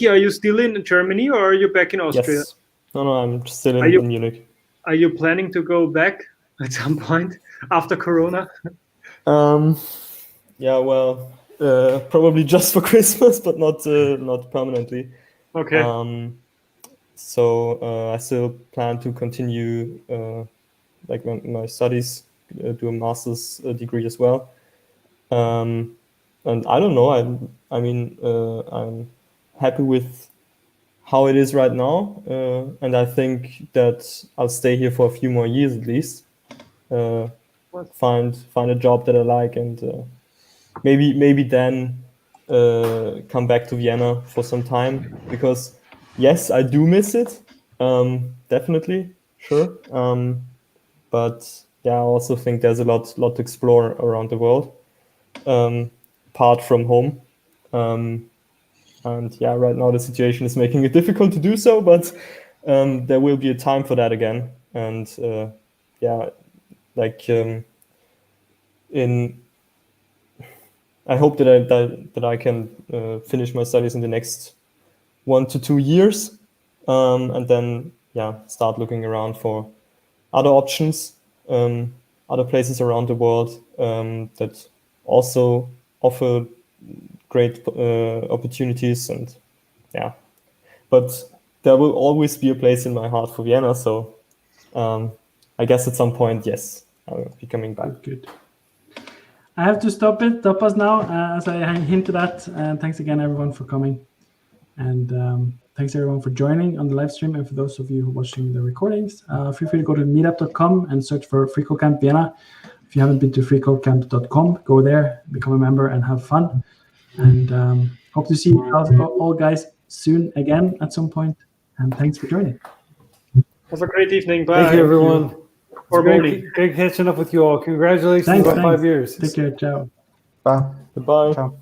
are you still in Germany, or are you back in Austria? Yes. No, I'm still in Munich. Are you planning to go back at some point after Corona? Yeah, well, probably just for Christmas, but not permanently. Okay. So I still plan to continue like my studies, do a master's degree as well. And I don't know. I'm happy with how it is right now, and I think that I'll stay here for a few more years at least. Find a job that I like, and maybe then come back to Vienna for some time, because yes, I do miss it, definitely, sure. But yeah, I also think there's a lot to explore around the world, apart from home. And yeah, right now the situation is making it difficult to do so, but there will be a time for that again. And yeah, like I hope that I can finish my studies in the next 1 to 2 years, and then start looking around for other options, other places around the world that also offer great opportunities. And but there will always be a place in my heart for Vienna, so I guess at some point, yes, I will be coming back. Good. I have to stop us now, as I hinted at. And thanks again, everyone, for coming. And thanks, everyone, for joining on the live stream. And for those of you who are watching the recordings, feel free to go to meetup.com and search for freeCodeCamp Vienna. If you haven't been to freecodecamp.com, go there, become a member, and have fun. And hope to see you all guys soon again at some point. And thanks for joining. Have a great evening. Bye. Thank you, everyone. Or morning. Great catching up with you all. Congratulations Thanks. on 5 years. Take care. Ciao. Bye. Goodbye. Ciao.